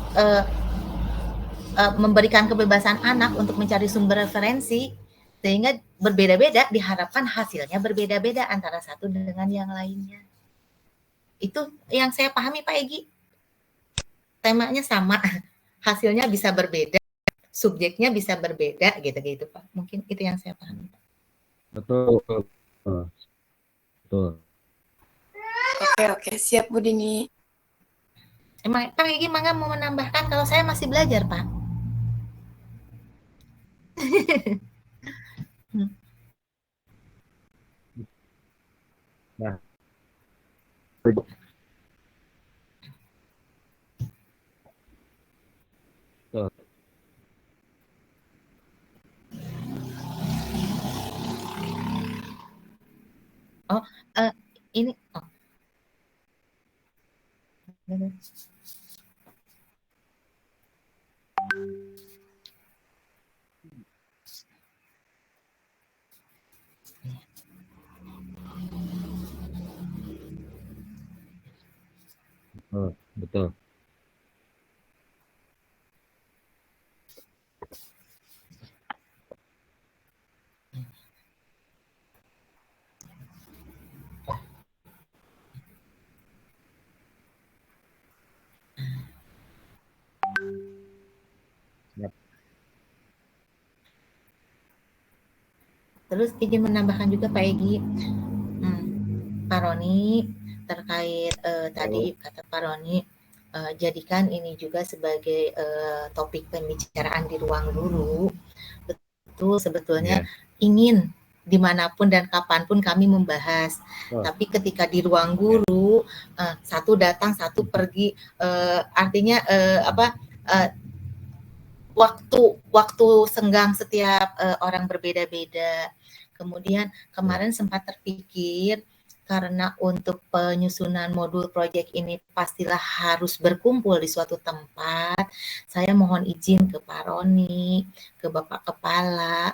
memberikan kebebasan anak untuk mencari sumber referensi sehingga berbeda-beda, diharapkan hasilnya berbeda-beda antara satu dengan yang lainnya. Itu yang saya pahami Pak Egi. Temanya sama, hasilnya bisa berbeda, subjeknya bisa berbeda, gitu-gitu Pak. Mungkin itu yang saya pahami. Betul. Betul. Oke, siap Bu Dini. Emang Pak Egi mangga mau menambahkan kalau saya masih belajar Pak. Nah. Tuh. Oh, ini betul. Terus izin menambahkan juga Pak Egi, Pak Roni terkait tadi kata Pak Roni, jadikan ini juga sebagai topik pembicaraan di ruang guru. Betul, sebetulnya ingin dimanapun dan kapanpun kami membahas. Tapi ketika di ruang guru, satu datang, satu pergi, artinya waktu senggang setiap orang berbeda-beda. Kemudian kemarin sempat terpikir karena untuk penyusunan modul proyek ini pastilah harus berkumpul di suatu tempat. Saya mohon izin ke Pak Roni, ke Bapak Kepala,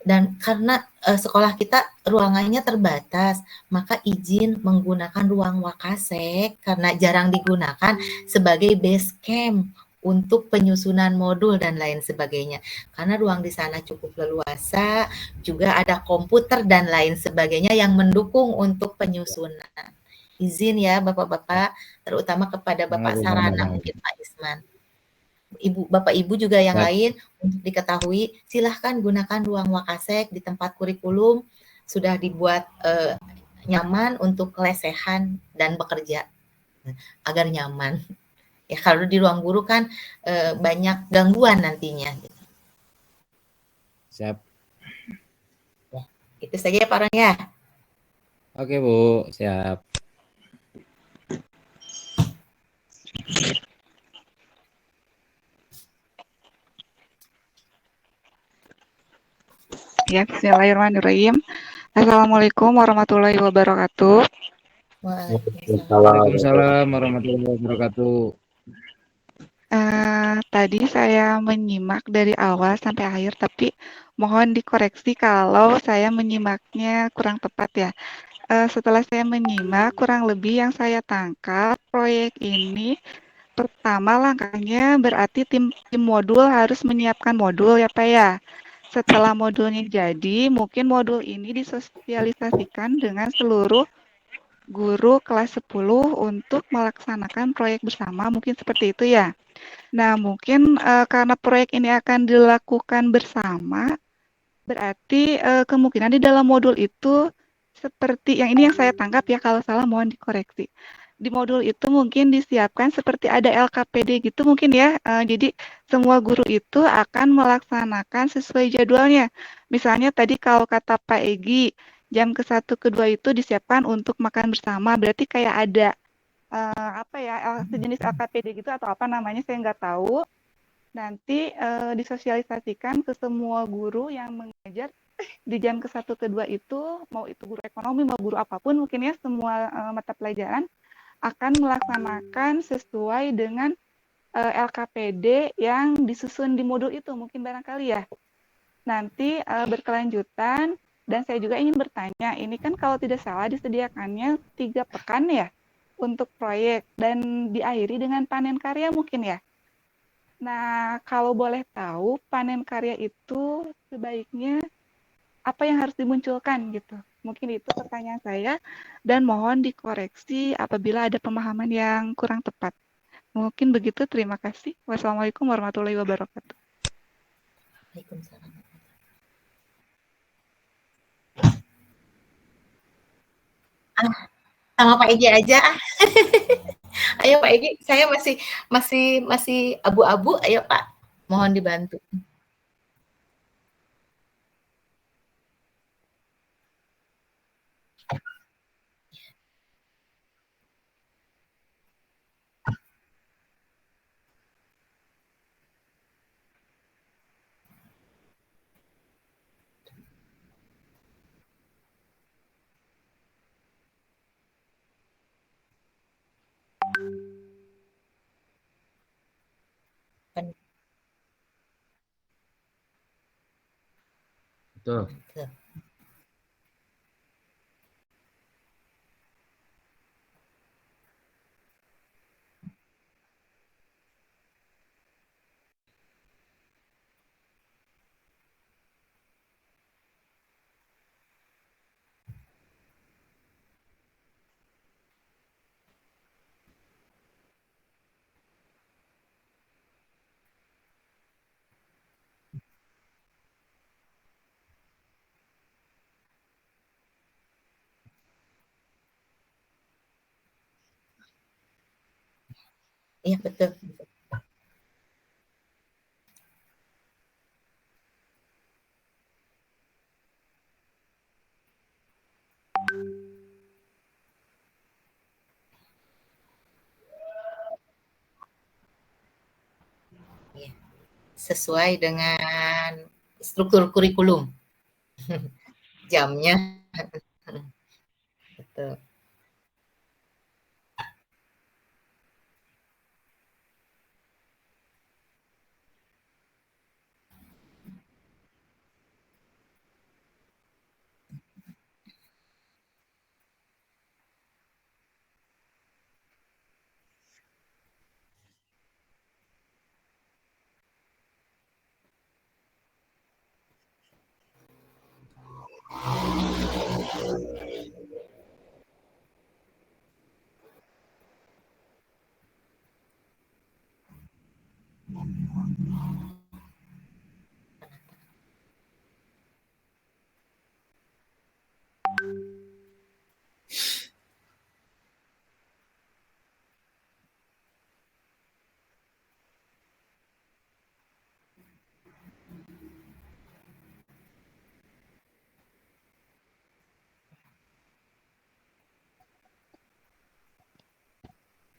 dan karena sekolah kita ruangannya terbatas, maka izin menggunakan ruang Wakasek karena jarang digunakan sebagai base camp untuk penyusunan modul dan lain sebagainya. Karena ruang di sana cukup leluasa, juga ada komputer dan lain sebagainya yang mendukung untuk penyusunan. Izin ya Bapak-Bapak, terutama kepada Bapak Sarana mungkin Pak Isman. Bapak Ibu juga yang lain untuk diketahui, silahkan gunakan ruang Wakasek di tempat kurikulum sudah dibuat nyaman untuk lesehan dan bekerja, agar nyaman. Ya kalau di ruang guru kan, banyak gangguan nantinya gitu. Siap. Ya, itu saja ya Pak Ron ya. Oke Bu, siap. Ya, bismillahirrahmanirrahim. Assalamualaikum warahmatullahi wabarakatuh. Waalaikumsalam warahmatullahi wabarakatuh. Tadi saya menyimak dari awal sampai akhir, tapi mohon dikoreksi kalau saya menyimaknya kurang tepat ya. Setelah saya menyimak, kurang lebih yang saya tangkap, proyek ini pertama langkahnya berarti tim modul harus menyiapkan modul ya Pak ya. Setelah modulnya jadi, mungkin modul ini disosialisasikan dengan seluruh guru kelas 10 untuk melaksanakan proyek bersama, mungkin seperti itu ya. Nah, mungkin karena proyek ini akan dilakukan bersama, berarti kemungkinan di dalam modul itu seperti yang ini yang saya tangkap ya, kalau salah mohon dikoreksi. Di modul itu mungkin disiapkan seperti ada LKPD gitu mungkin ya. Jadi semua guru itu akan melaksanakan sesuai jadwalnya. Misalnya tadi kalau kata Pak Egi, jam ke-1 ke-2 itu disiapkan untuk makan bersama. Berarti kayak ada apa ya, sejenis LKPD gitu atau apa namanya saya nggak tahu. Nanti disosialisasikan ke semua guru yang mengajar di jam ke-1 ke-2 itu, mau itu guru ekonomi, mau guru apapun mungkin ya, semua mata pelajaran akan melaksanakan sesuai dengan LKPD yang disusun di modul itu, mungkin barangkali ya. Nanti berkelanjutan, dan saya juga ingin bertanya, ini kan kalau tidak salah disediakannya 3 pekan ya untuk proyek, dan diakhiri dengan panen karya mungkin ya. Nah, kalau boleh tahu, panen karya itu sebaiknya apa yang harus dimunculkan gitu. Mungkin itu pertanyaan saya dan mohon dikoreksi apabila ada pemahaman yang kurang tepat. Mungkin begitu, terima kasih. Wassalamualaikum warahmatullahi wabarakatuh. Waalaikumsalam. Sama Pak Egi aja ah. Ayo Pak Egi, saya masih abu-abu, ayo Pak, mohon dibantu. Betul. Iya betul. Ya, sesuai dengan struktur kurikulum. Jamnya. Betul.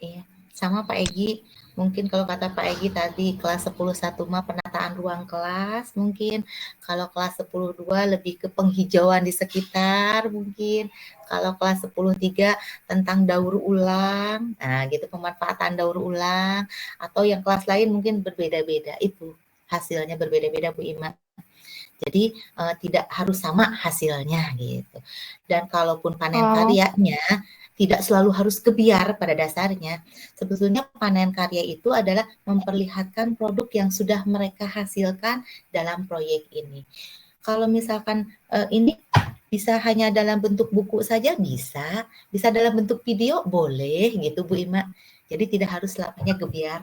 Iya, sama Pak Egi. Mungkin kalau kata Pak Egi tadi kelas 10.1 mah penataan ruang kelas mungkin. Kalau kelas 10.2 lebih ke penghijauan di sekitar mungkin. Kalau kelas 10.3 tentang daur ulang. Nah, gitu pemanfaatan daur ulang atau yang kelas lain mungkin berbeda-beda itu. Hasilnya berbeda-beda Bu Ima. Jadi tidak harus sama hasilnya gitu. Dan kalaupun panen karyanya tidak selalu harus kebiar pada dasarnya. Sebetulnya panen karya itu adalah memperlihatkan produk yang sudah mereka hasilkan dalam proyek ini. Kalau misalkan ini bisa hanya dalam bentuk buku saja bisa dalam bentuk video boleh gitu Bu Ima. Jadi tidak harus selamanya gebiar.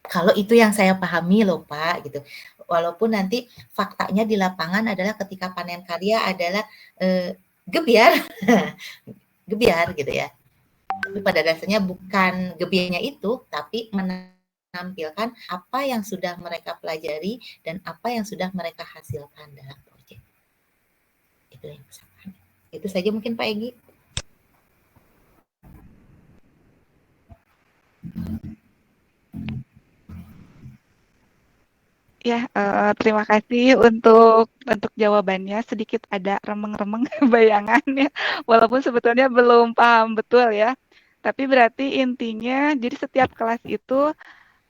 Kalau itu yang saya pahami loh Pak gitu. Walaupun nanti faktanya di lapangan adalah ketika panen karya adalah gebiar, gebiar gitu ya. Tapi pada dasarnya bukan gebiarnya itu, tapi menampilkan apa yang sudah mereka pelajari dan apa yang sudah mereka hasilkan dalam proyek. Itu yang saya pahami. Itu saja mungkin Pak Egi. Ya, terima kasih untuk jawabannya. Sedikit ada remeng-remeng bayangannya, walaupun sebetulnya belum paham betul ya. Tapi berarti intinya, jadi setiap kelas itu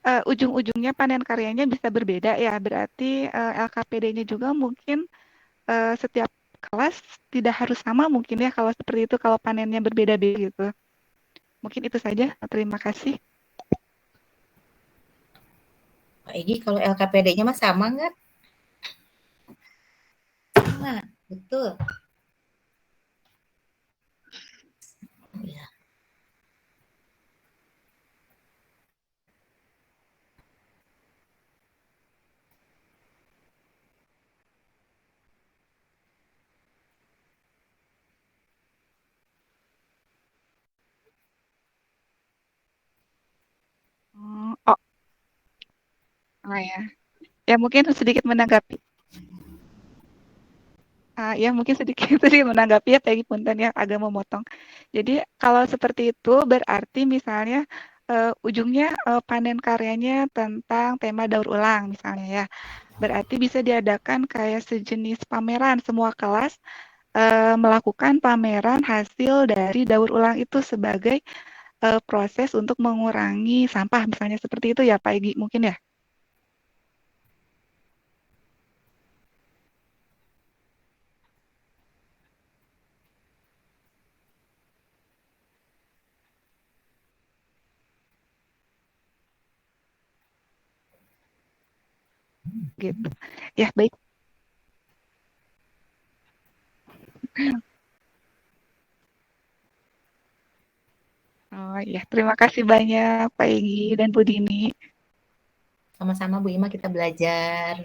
ujung-ujungnya panen karyanya bisa berbeda ya. Berarti LKPD-nya juga mungkin setiap kelas tidak harus sama mungkin ya kalau seperti itu, kalau panennya berbeda-beda gitu. Mungkin itu saja. Terima kasih. Pak Egi, kalau LKPD-nya mah sama nggak? Sama, betul. Ya. Oh, ya. Ya mungkin sedikit menanggapi. Ya mungkin sedikit sedikit menanggapi ya Peggy Punten yang agak memotong. Jadi kalau seperti itu berarti misalnya ujungnya panen karyanya tentang tema daur ulang misalnya ya. Berarti bisa diadakan kayak sejenis pameran, semua kelas melakukan pameran hasil dari daur ulang itu sebagai proses untuk mengurangi sampah misalnya seperti itu ya Pak Egi mungkin ya. Gitu. Ya, baik. Oh ya, terima kasih banyak Pak Egi dan Bu Dini. Sama-sama Bu Ima, kita belajar.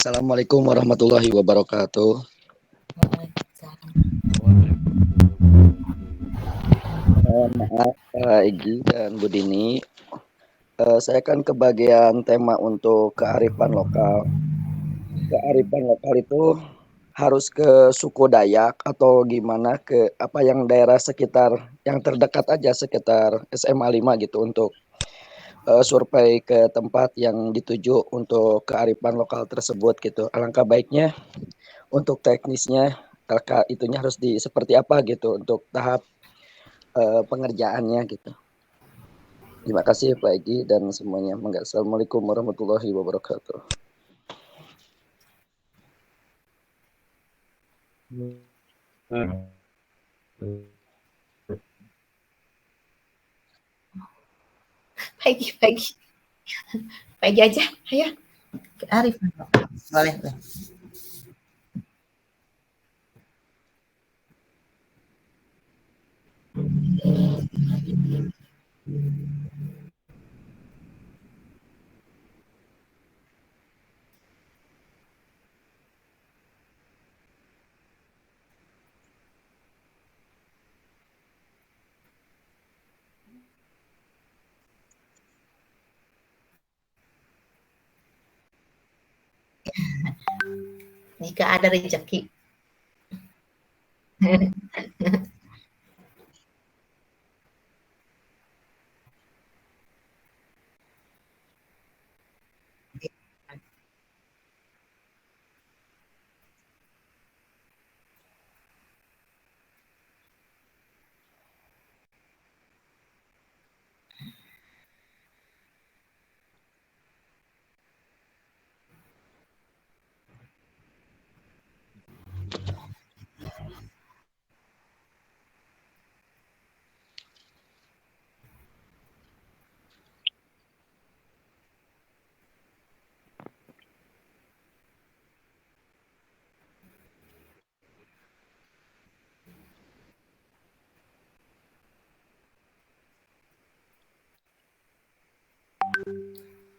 Assalamualaikum warahmatullahi wabarakatuh. Maaf Pak Egi dan Bu Dini, saya kan kebagian tema untuk kearifan lokal. Kearifan lokal itu harus ke suku Dayak atau gimana, ke apa yang daerah sekitar yang terdekat aja sekitar SMA 5 gitu untuk survei ke tempat yang dituju untuk kearifan lokal tersebut gitu. Alangkah baiknya untuk teknisnya itunya harus seperti apa gitu untuk tahap pengerjaannya gitu. Terima kasih Pak Egi dan semuanya. Assalamualaikum warahmatullahi wabarakatuh. Pagi aja, ayo. Arif, boleh. Jika ada rezeki.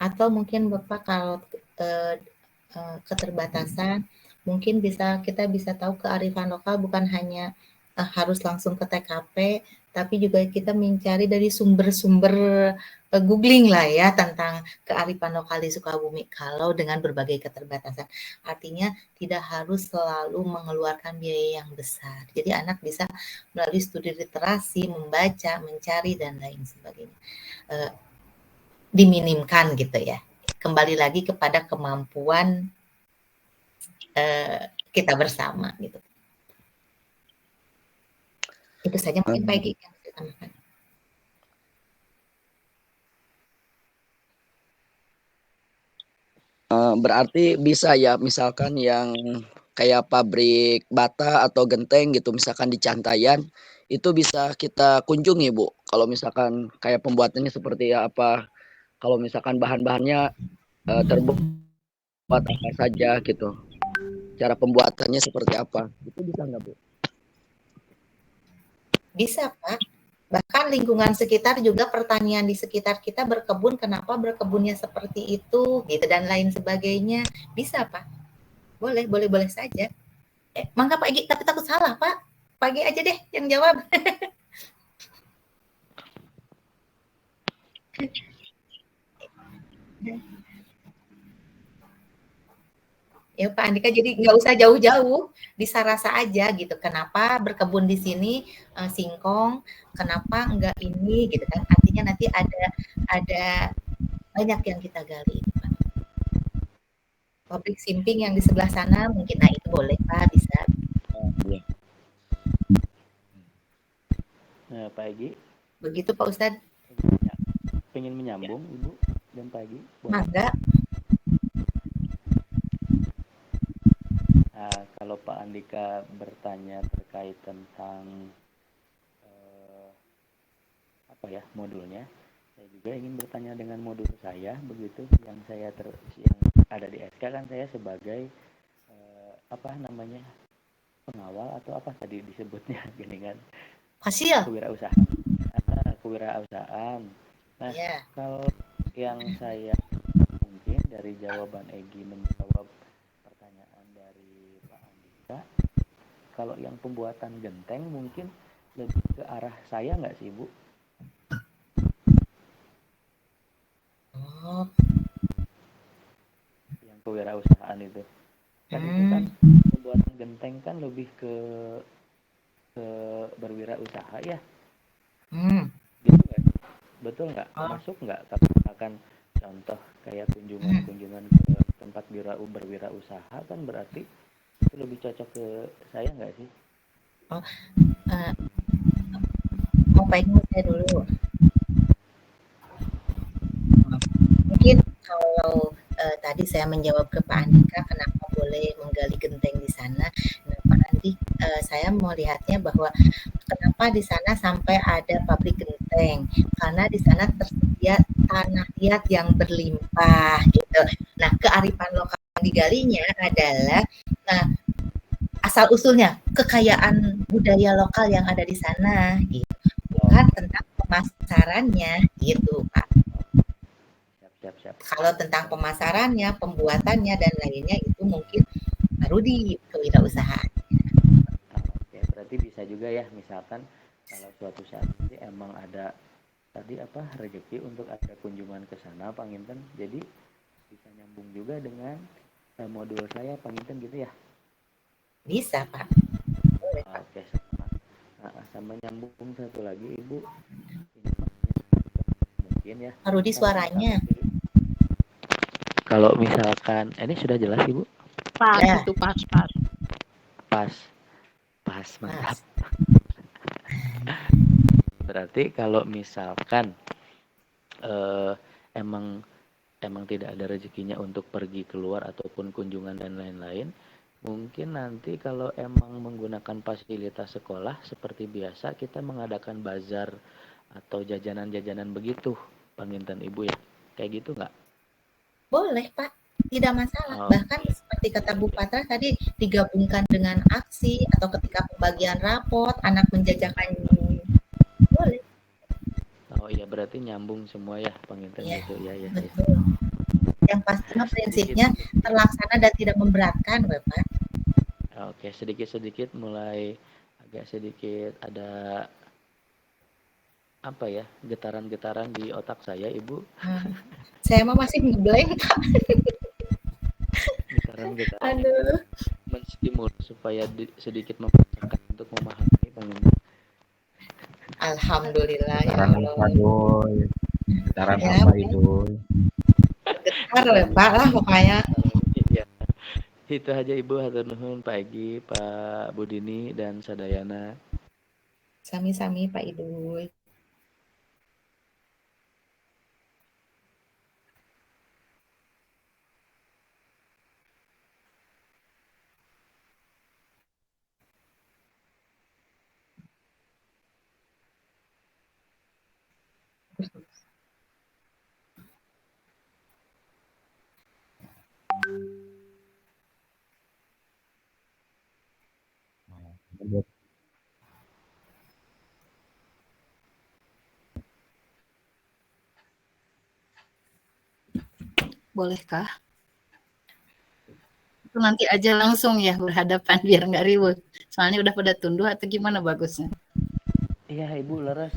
Atau mungkin Bapak kalau keterbatasan, mungkin kita bisa tahu kearifan lokal bukan hanya harus langsung ke TKP, tapi juga kita mencari dari sumber-sumber googling lah ya tentang kearifan lokal di Sukabumi kalau dengan berbagai keterbatasan. Artinya tidak harus selalu mengeluarkan biaya yang besar. Jadi anak bisa melalui studi literasi, membaca, mencari dan lain sebagainya. Diminimkan gitu ya. Kembali lagi kepada kemampuan kita bersama gitu. Itu saja mungkin Pak Egy yang saya tambahkan. Berarti bisa ya misalkan yang kayak pabrik bata atau genteng gitu misalkan di Cantayan itu bisa kita kunjungi Bu. Kalau misalkan kayak pembuatannya seperti apa, kalau misalkan bahan-bahannya terbuat apa saja gitu, cara pembuatannya seperti apa, itu bisa nggak Bu? Bisa Pak. Bahkan lingkungan sekitar juga pertanian di sekitar kita berkebun, kenapa berkebunnya seperti itu gitu dan lain sebagainya. Bisa Pak. Boleh saja. Mangga Pak Egy, tapi takut salah Pak. Pak Egy aja deh yang jawab. Ya Pak Andika, jadi nggak usah jauh-jauh, di Sarasa aja gitu. Kenapa berkebun di sini singkong, kenapa enggak ini gitu kan. Artinya nanti ada banyak yang kita gali. Pak. Pabrik simping yang di sebelah sana mungkin, nah itu boleh Pak, bisa. Nah, Pak Egy. Begitu Pak Ustadz. Pengen menyambung Ibu dan Pak Egy. Mangga. Nah, kalau Pak Andika bertanya terkait tentang modulnya, saya juga ingin bertanya dengan modul saya begitu yang yang ada di SK kan saya sebagai pengawal atau apa tadi disebutnya gini kan? Hasil. Kewirausahaan. Nah, kalau yang saya mungkin dari jawaban Egy menjawab pertanyaan dari Pak Andika, kalau yang pembuatan genteng mungkin lebih ke arah saya nggak sih Bu? Oh. Yang kewirausahaan itu kan itu kan pembuatan genteng kan lebih ke berwirausaha ya. Gitu kan? Betul nggak? Masuk nggak? Kalau misalkan contoh kayak kunjungan ke tempat berwirausaha kan berarti itu lebih cocok ke saya nggak sih? Mau pengen saya dulu. Mungkin kalau tadi saya menjawab ke Pak Andika kenapa boleh menggali genteng di sana. Nah, Pak Andi, saya melihatnya bahwa kenapa di sana sampai ada pabrik genteng, karena di sana tersedia tanah liat yang berlimpah gitu. Nah, kearifan lokal yang digalinya adalah asal usulnya kekayaan budaya lokal yang ada di sana gitu. Bukan tentang pemasarannya gitu, Pak. Siap. Kalau tentang pemasarannya, pembuatannya dan lainnya itu mungkin baru di kewirausahaan. Oke, berarti bisa juga ya misalkan kalau suatu saat nanti emang ada rezeki untuk ada kunjungan ke sana Pak Nginten, jadi bisa nyambung juga dengan modul saya Panginten gitu ya? Bisa, Pak. Boleh, Pak. Oke, sama nyambung satu lagi Ibu. Mungkin ya. Pak Rudi suaranya. Kalau misalkan ini sudah jelas Ibu? Pas Ya. itu pas. Pas mantap. Berarti kalau misalkan emang tidak ada rezekinya untuk pergi keluar ataupun kunjungan dan lain-lain, mungkin nanti kalau emang menggunakan fasilitas sekolah seperti biasa kita mengadakan bazar atau jajanan-jajanan begitu, Panginten Ibu ya, kayak gitu nggak? Boleh, Pak. Tidak masalah. Bahkan seperti kata Bu Patra tadi digabungkan dengan aksi atau ketika pembagian rapot, anak menjajakan boleh. Oh iya, berarti nyambung semua ya Panginten Iya, gitu ya. betul. Yang pastinya prinsipnya terlaksana dan tidak memberatkan, Bapak. Oke, sedikit-sedikit mulai agak sedikit ada apa ya, getaran-getaran di otak saya, Ibu. Saya mah masih ngeblank, Pak. Getaran-getaran Aduh. menstimulus supaya sedikit memaksakan untuk memahami Panginten. Alhamdulillah ya Getaran Allah. apa Doy? Getaran Ya, apa itu? getar ya, Pak lah pokoknya. Iya. Itu aja Ibu, hatur nuhun Pak Egi, Pak Budini dan Sadayana. Sami-sami Pak Idoy. Bolehkah? Itu nanti aja langsung ya berhadapan biar nggak ribut. Soalnya udah pada tunduh atau gimana bagusnya? Iya Ibu, leres.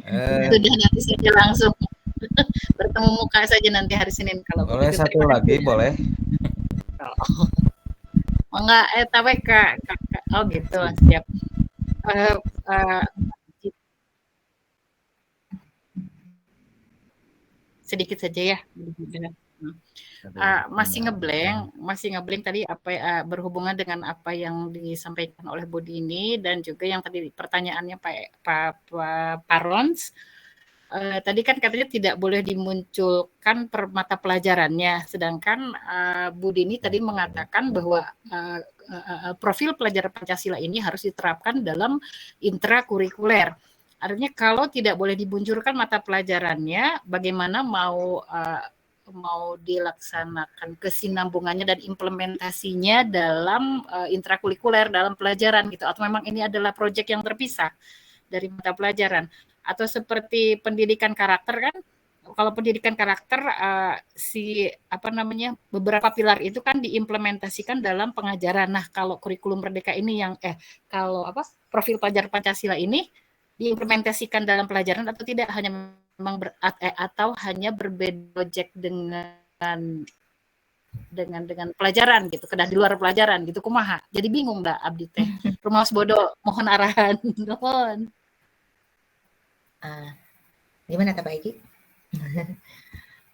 Sudah nanti saja langsung bertemu muka saja nanti hari Senin kalau Boleh begitu. satu lagi, boleh? Oh enggak, tapi Kak, oh gitu, siap. Sedikit saja ya. Masih ngeblank tadi apa berhubungan dengan apa yang disampaikan oleh Bu Dini dan juga yang tadi pertanyaannya Pak Parons. Tadi kan katanya tidak boleh dimunculkan per mata pelajarannya, sedangkan Bu Dini tadi mengatakan bahwa profil pelajaran Pancasila ini harus diterapkan dalam intrakurikuler. Artinya kalau tidak boleh dimunculkan mata pelajarannya, bagaimana mau dilaksanakan kesinambungannya dan implementasinya dalam intrakurikuler dalam pelajaran gitu, atau memang ini adalah proyek yang terpisah dari mata pelajaran, atau seperti pendidikan karakter kan, kalau pendidikan karakter beberapa pilar itu kan diimplementasikan dalam pengajaran. Nah, kalau kurikulum Merdeka ini yang profil pelajar Pancasila ini diimplementasikan dalam pelajaran atau tidak, hanya memang atau hanya berbeda project dengan pelajaran gitu, kedah di luar pelajaran gitu, kumaha. Jadi bingung Mbak Abdi teh. Rumaos bodoh, mohon arahan. Mohon. Gimana Pak Egi?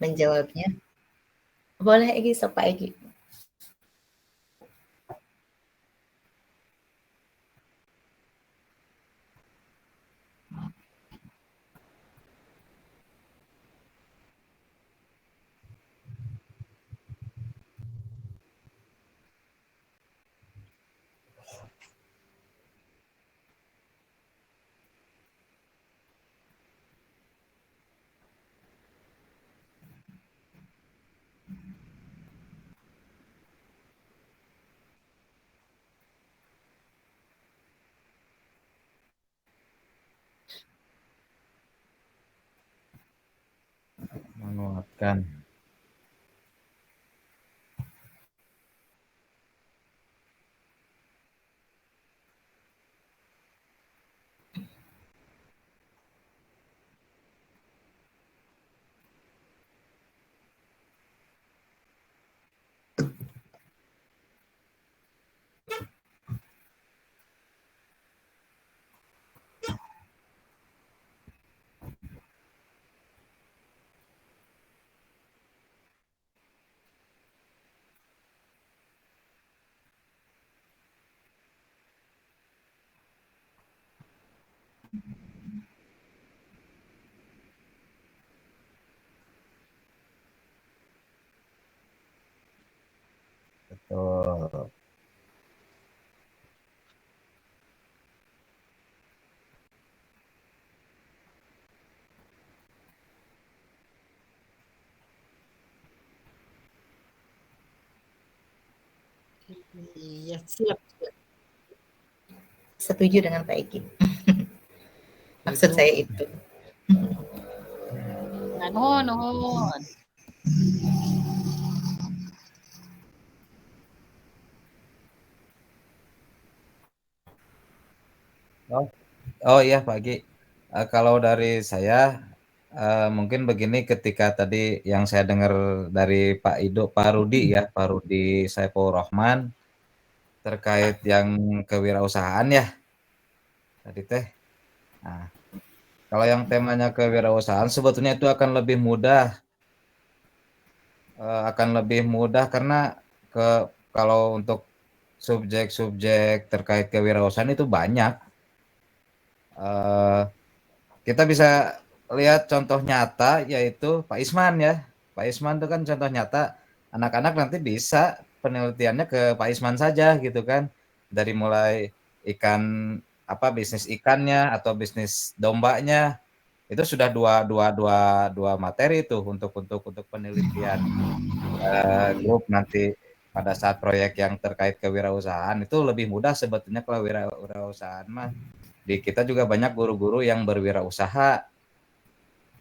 Menjawabnya? Boleh Egi, Pak Egi. Menguatkan. Betul. Iya, siap, siap. Setuju dengan Pak Egi. Maksud saya itu. Nah, nuhun. Oh iya Pak Gi, kalau dari saya mungkin begini, ketika tadi yang saya dengar dari Pak Rudi ya, Pak Rudi Saiful Rahman terkait yang kewirausahaan ya tadi teh. Nah, kalau yang temanya kewirausahaan sebetulnya itu akan lebih mudah karena kalau untuk subjek-subjek terkait kewirausahaan itu banyak. Eh, Kita bisa lihat contoh nyata yaitu Pak Isman ya. Pak Isman itu kan contoh nyata, anak-anak nanti bisa penelitiannya ke Pak Isman saja gitu kan. Dari mulai bisnis ikannya atau bisnis dombanya itu sudah dua materi itu untuk penelitian grup nanti pada saat proyek yang terkait kewirausahaan itu lebih mudah sebetulnya. Kalau wirausahaan mah di kita juga banyak guru-guru yang berwirausaha,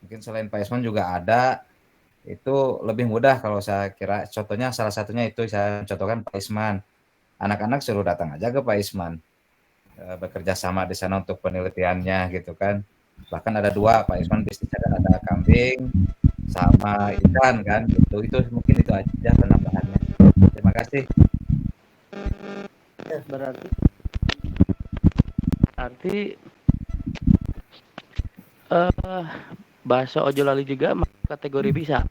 mungkin selain Pak Isman juga ada, itu lebih mudah kalau saya kira. Contohnya salah satunya itu saya contohkan Pak Isman, anak-anak suruh datang aja ke Pak Isman, bekerja sama di sana untuk penelitiannya gitu kan. Bahkan ada dua, Pak Isman bisnisnya kan ada kambing sama ikan kan gitu. Itu mungkin itu aja penambahannya. Terima kasih. Berarti bahasa Ojolali juga kategori bisa?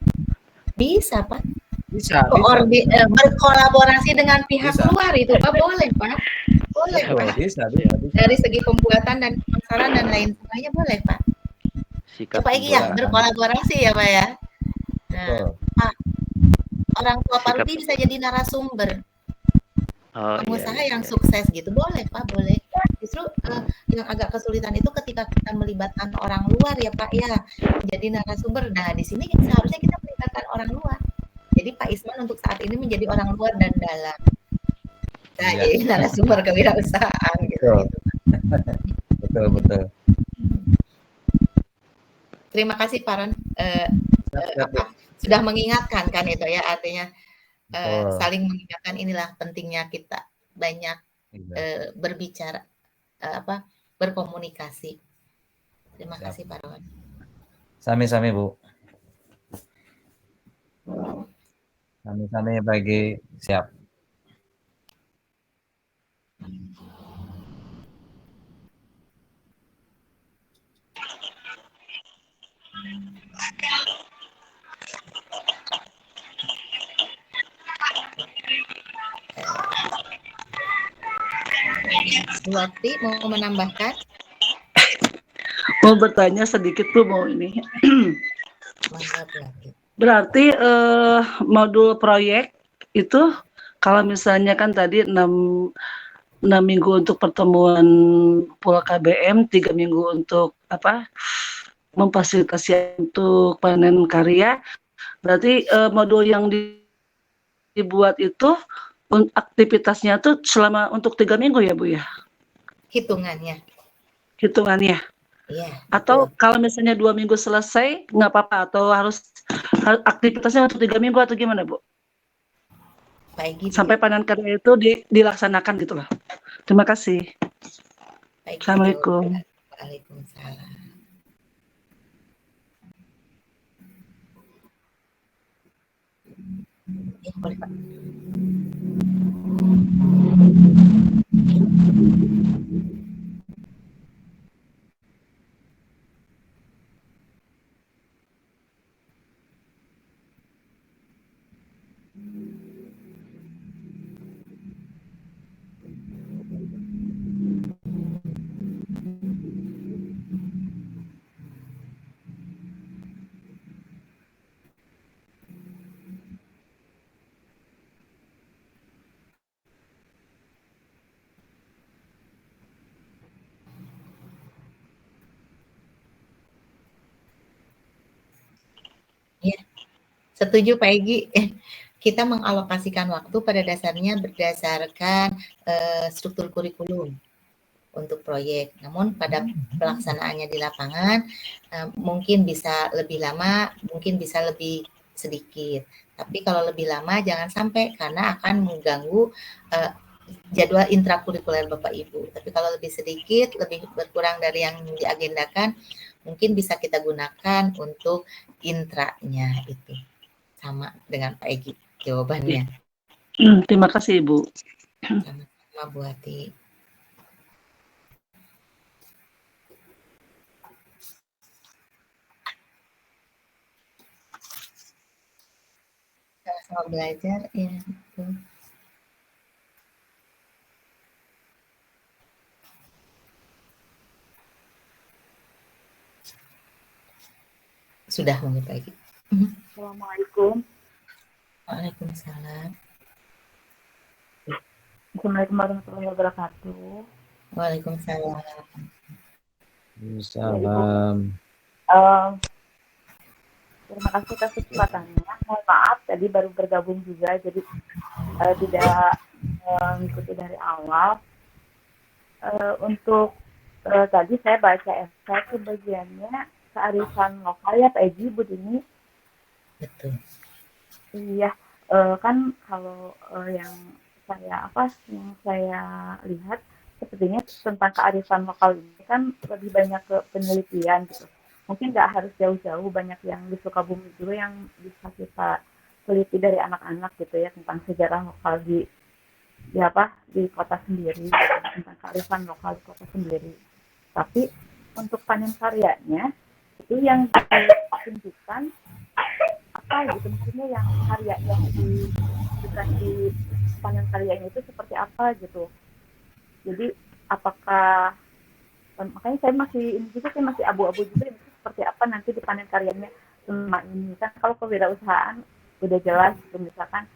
Bisa, Pak. Bisa. Berkolaborasi dengan pihak Bisa. luar itu, Pak, boleh, Pak. Boleh, Betul, Pak. bisa. Dari segi pembuatan dan pemasaran dan lain sebagainya boleh, Pak. Sikap Pak Egi ya, berkolaborasi ya, Pak ya. Nah, Pak, orang tua Pak Rudi bisa jadi narasumber. Pengusaha yang sukses gitu, boleh Pak, boleh. Justru yang agak kesulitan itu ketika kita melibatkan orang luar ya Pak ya, jadi narasumber. Nah di sini seharusnya kita melibatkan orang luar. Jadi Pak Isman untuk saat ini menjadi orang luar dan dalam. Nah, jadi narasumber kewirausahaan gitu. Betul. Terima kasih Pak Ron, sudah mengingatkan kan itu ya, artinya saling mengingatkan inilah pentingnya kita banyak berbicara, berkomunikasi. Terima kasih Pak Ron. Sami-sami Bu. Sami-sami bagi siap. Bu Wati mau menambahkan? Mau bertanya sedikit Bu, mau ini. Berarti modul proyek itu kalau misalnya kan tadi 6 minggu untuk pertemuan Pulau KBM, 3 minggu untuk memfasilitasi untuk panen karya. Berarti modul yang dibuat itu aktivitasnya tuh selama untuk 3 minggu ya Bu ya? Hitungannya. Iya. Atau kalau misalnya 2 minggu selesai nggak apa-apa, atau harus aktivitasnya untuk 3 minggu atau gimana Bu? Sampai panen karya itu dilaksanakan gitu lah. Terima kasih. Assalamualaikum. Waalaikumsalam. Ya, boleh Pak. Setuju Pak Egi. Kita mengalokasikan waktu pada dasarnya berdasarkan struktur kurikulum untuk proyek. Namun pada pelaksanaannya di lapangan mungkin bisa lebih lama, mungkin bisa lebih sedikit. Tapi kalau lebih lama jangan sampai karena akan mengganggu jadwal intrakurikuler Bapak Ibu. Tapi kalau lebih sedikit, lebih berkurang dari yang diagendakan, mungkin bisa kita gunakan untuk intranya itu. Sama dengan Pak Egi jawabannya. Terima kasih Ibu. Sama-sama Bu Hati. Sama-sama belajar, ya betul. Sudah mungkin Pak Egi. Assalamualaikum. Waalaikumsalam. Assalamualaikum warahmatullahi wabarakatuh. Waalaikumsalam. Salam. Terima kasih atas kesempatannya. Mohon maaf tadi baru bergabung juga, jadi tidak mengikuti dari awal. Untuk tadi saya baca esai itu bagiannya kearifan lokal ya Pak Egi, Bu Dini. Betul. Iya, kan kalau yang saya lihat sepertinya tentang kearifan lokal ini kan lebih banyak ke penelitian gitu. Mungkin nggak harus jauh-jauh, banyak yang di Sukabumi juga yang bisa kita teliti dari anak-anak gitu ya tentang sejarah lokal di kota sendiri, gitu, tentang kearifan lokal di kota sendiri. Tapi untuk panen karyanya itu yang ditunjukkan apa gitu, maksudnya yang karya yang diberikan di panen karyanya itu seperti apa gitu. Jadi apakah makanya saya masih abu-abu juga itu seperti apa nanti di panen karyanya selama ini. Kan kalau kewirausahaan udah jelas gitu, misalkan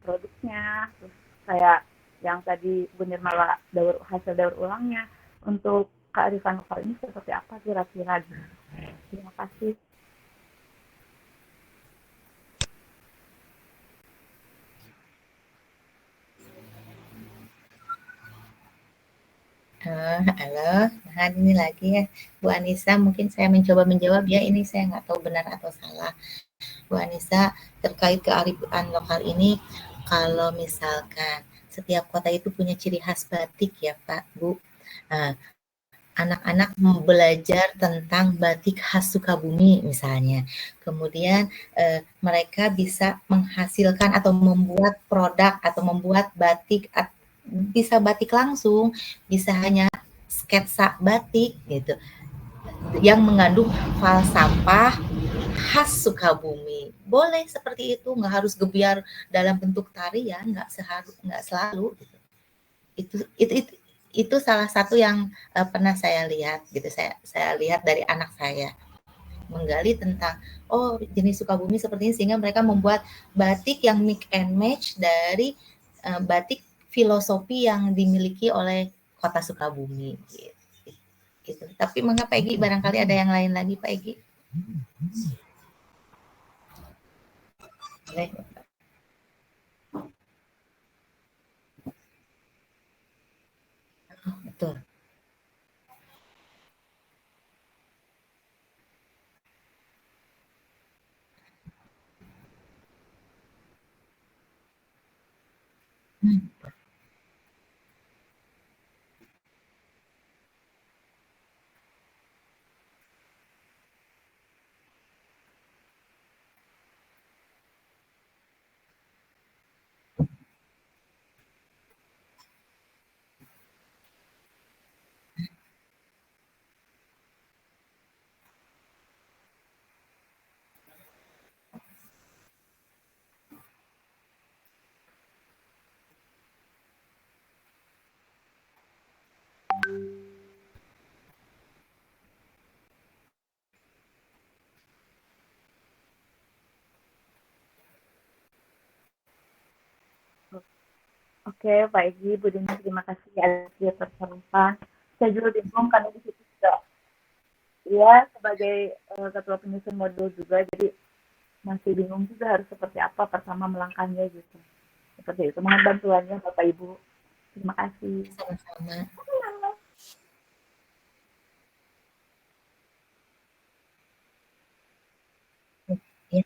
produknya, terus kayak yang tadi Bu Nirmala hasil daur ulangnya. Untuk kearifan lokal ini seperti apa kira-kira gitu. Terima kasih. Halo, nah ini lagi ya Bu Anissa, mungkin saya mencoba menjawab ya, ini saya nggak tahu benar atau salah. Bu Anissa, terkait kearifan lokal ini, kalau misalkan setiap kota itu punya ciri khas batik ya Pak, Bu. Nah, anak-anak belajar tentang batik khas Sukabumi misalnya. Kemudian mereka bisa menghasilkan atau membuat produk atau membuat batik, bisa batik langsung, bisa hanya sketsa batik gitu, yang mengandung falsafah khas Sukabumi. Boleh seperti itu, nggak harus gebiar dalam bentuk tarian, nggak selalu. Gitu. Itu salah satu yang pernah saya lihat gitu. Saya lihat dari anak saya menggali tentang jenis Sukabumi seperti ini, sehingga mereka membuat batik yang mix and match dari batik filosofi yang dimiliki oleh kota Sukabumi gitu. Tapi mengapa Pak Egi, barangkali ada yang lain lagi Pak Egi? Boleh. Betul. Oke, Pak Egi, Bu Dini, terima kasih atas percakapan. Saya juga bingung karena di situ juga ya sebagai ketua penyusun modul juga, jadi masih bingung juga harus seperti apa pertama melangkahnya gitu. Seperti itu. Mohon bantuannya Bapak Ibu. Terima kasih. Sama-sama. Ya.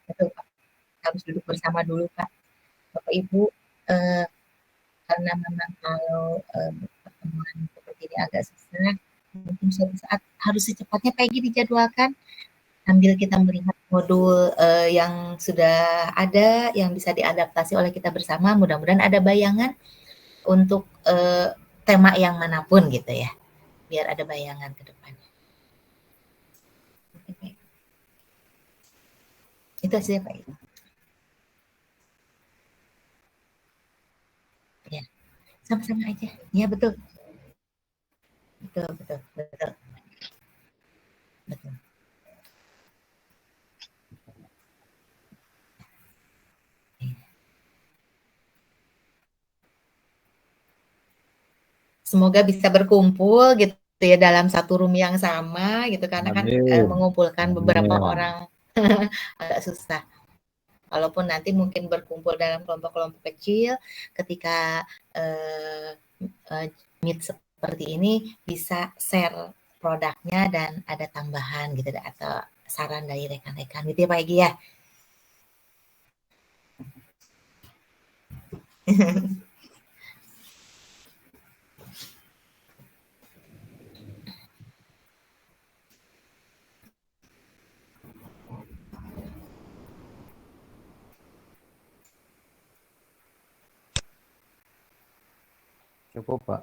Betul, Pak. Harus duduk bersama dulu, Pak. Bapak Ibu, karena memang kalau pertemuan seperti ini agak susah, mungkin suatu saat harus secepatnya pagi dijadwalkan sambil kita melihat modul yang sudah ada, yang bisa diadaptasi oleh kita bersama. Mudah-mudahan ada bayangan untuk tema yang manapun gitu ya, biar ada bayangan ke depannya. Oke. Itu saja Pak. Ya, sama-sama aja. Ya betul. Betul. Semoga bisa berkumpul gitu ya dalam satu room yang sama gitu, karena kan mengumpulkan beberapa orang agak susah. Walaupun nanti mungkin berkumpul dalam kelompok-kelompok kecil, ketika meet seperti ini bisa share produknya dan ada tambahan gitu atau saran dari rekan-rekan gitu ya Pak Egy ya. Cukup, Pak.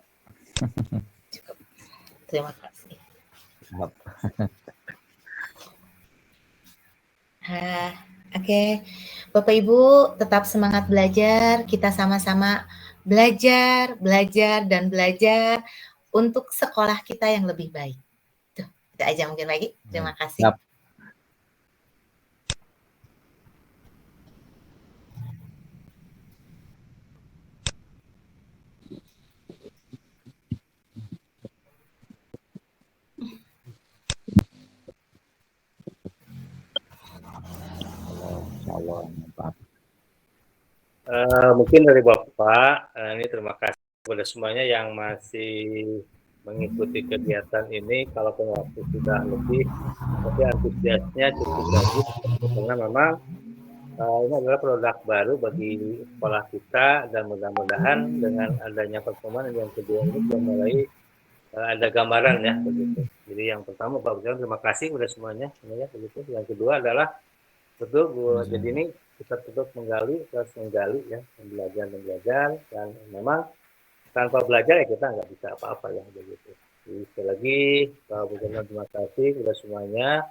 Cukup. Terima kasih. Oke. Bapak Ibu tetap semangat belajar, kita sama-sama belajar untuk sekolah kita yang lebih baik. Tuh, itu aja mungkin lagi. Terima kasih. Yap. Mungkin dari Bapak, ini terima kasih kepada semuanya yang masih mengikuti kegiatan ini. Kalaupun waktu sudah lebih, tapi antusiasnya cukup bagus karena memang ini adalah produk baru bagi sekolah kita, dan mudah-mudahan dengan adanya pertemuan yang kedua ini sudah mulai ada gambaran ya begitu. Jadi yang pertama Pak Presiden terima kasih kepada semuanya ya begitu. Yang kedua adalah betul Bu, jadi ini kita terus menggali ya, belajar dan memang tanpa belajar ya kita nggak bisa apa-apa ya begitu. Jadi sekali lagi Pak Presiden terima kasih kepada semuanya.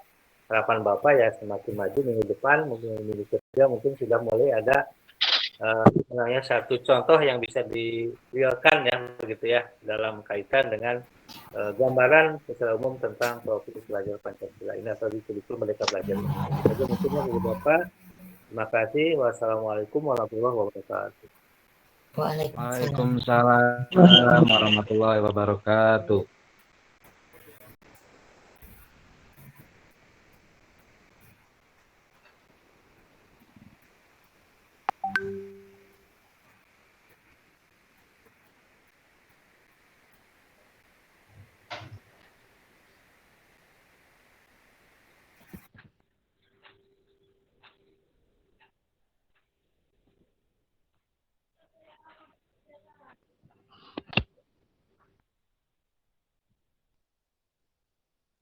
Harapan Bapak ya semakin maju minggu depan, mungkin minggu ketiga mungkin sudah mulai ada satu contoh yang bisa direalkan ya begitu ya dalam kaitan dengan gambaran secara umum tentang profil belajar Pancasila ini atau di kurikulum Merdeka Belajar. Jadi mungkinnya dari Bapak. Terima kasih. Wassalamualaikum warahmatullahi wabarakatuh. Waalaikumsalam warahmatullahi wabarakatuh.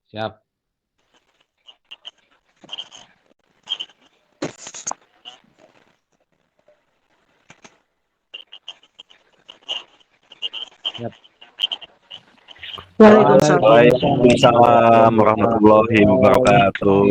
Siap. Siap. Waalaikumsalam warahmatullahi wabarakatuh.